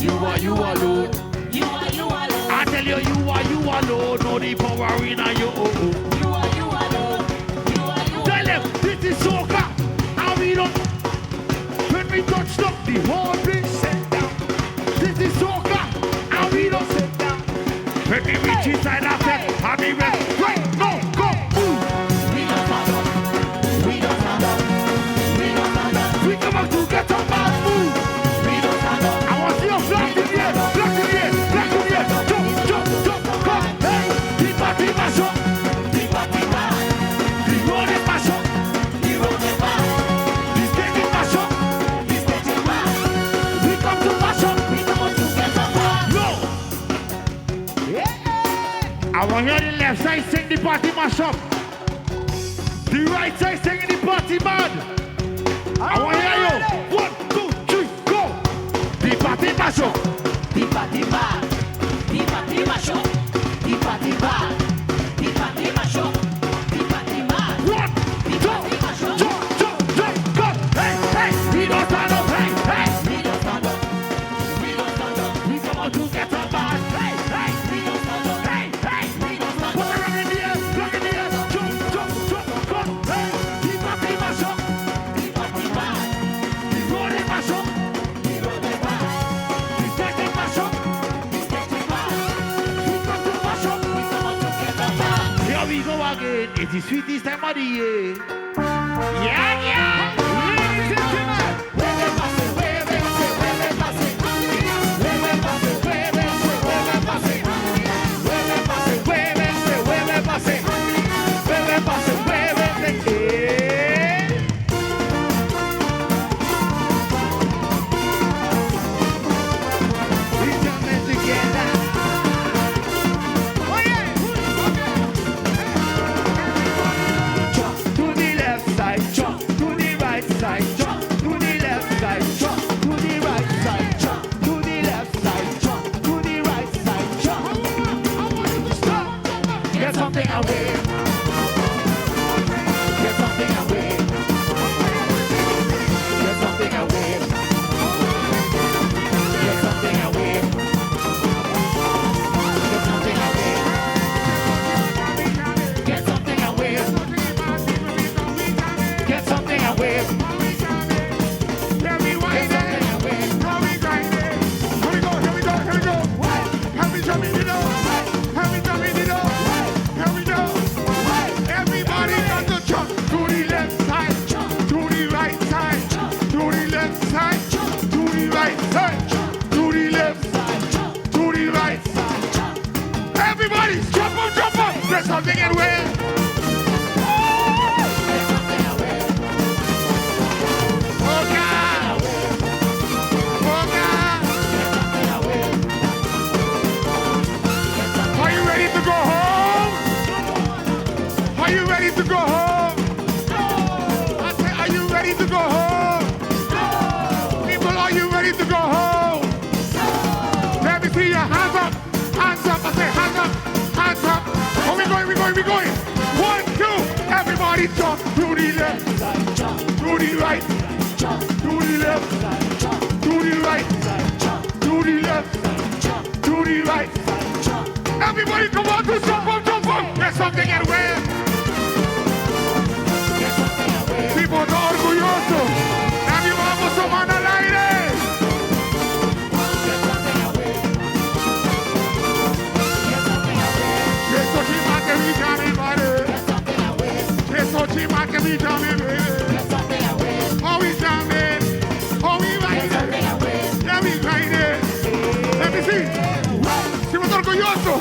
You are you alone. You are you alone. I tell you, you are you alone. No the power in you. You are you alone. You are you. Tell them this is soca, and we don't. When we touch up, the whole place set down. This is soca, and we don't sit down. When we reach inside our set, and we rest. Right, no, go, move. We don't stand up. We don't stand up. We don't stand up. We come out to get up and move. We don't stand up. I want to see you flash in the air, flash in the air, flash in the air. Jump, jump, jump, come, hey. The mash up. The road is mash up. The road is mash. The stage is mash up. The stage is mash. We come to mash up. We come out to get up and no. Yeah. I want to hear the left side sing the party mash up. The right side singing the party band. I want to hear you. 1, 2, 3, go. The party mash up. The party band. The party mash up. The party band. The party mash up. The party band. 1, 2, jump, go. Hey, hey. We don't stand up. Hey, hey. We don't stand up. We don't stand up. We come out to get up band. Hey, hey. We don't stand up. Hey, hey. We don't stand up. Put it in the air. Look in the air. Jump, go. Hey. The party mash up. The party band. The road is mash up. The road is band. The stage is mash up. The stage is band. We come to mash up. We come out to get up band. Here we go again. It's the sweetest time of the year. Yeah, yeah. Ladies and gentlemen. Hueve pase, hueve pase, hueve pase. Hueve pase, hueve pase, hueve pase. Hueve pase, hueve pase, hueve pase. Hueve pase, hueve pase. We jumping together. Oh yeah. Jump to the left side, jump to the right side, jump to the left side, jump to the right side, jump to the left side, jump to the right side, jump. Stop. Get something away. Get something away. Get something away. Get something away. Get something away. Get something away. Get something away. Here we wind it. How we grind it. Here we go, here we go, here we go. How we jumping it up. How we jumping it up. Here we go. Everybody got to jump to the left side, to the right side, to the left side, to the right side, to the left side, to the right side. Everybody jump up, jump up. There's something in way. Oh God! Oh God! Are you ready to go home? Are you ready to go home? I say, are you ready to go home? People, are you ready to go home? Let me see your hands up. Hands up. I say hands up. Hands up. Oh, we going, we going, we going. 1, 2. Everybody jump to the left, to the right, to the left, to the right, to the left, to the right. Everybody come on to jump up, jump up. There's something at where. People no orgulloso. Nadie vamos a mano al aire. Eso chima que mi llame, madre. Eso chima que mi llame, baby. Oh, we jamming. Oh, we ride it. Yeah, we ride it. Let me see. Siamo orgulloso.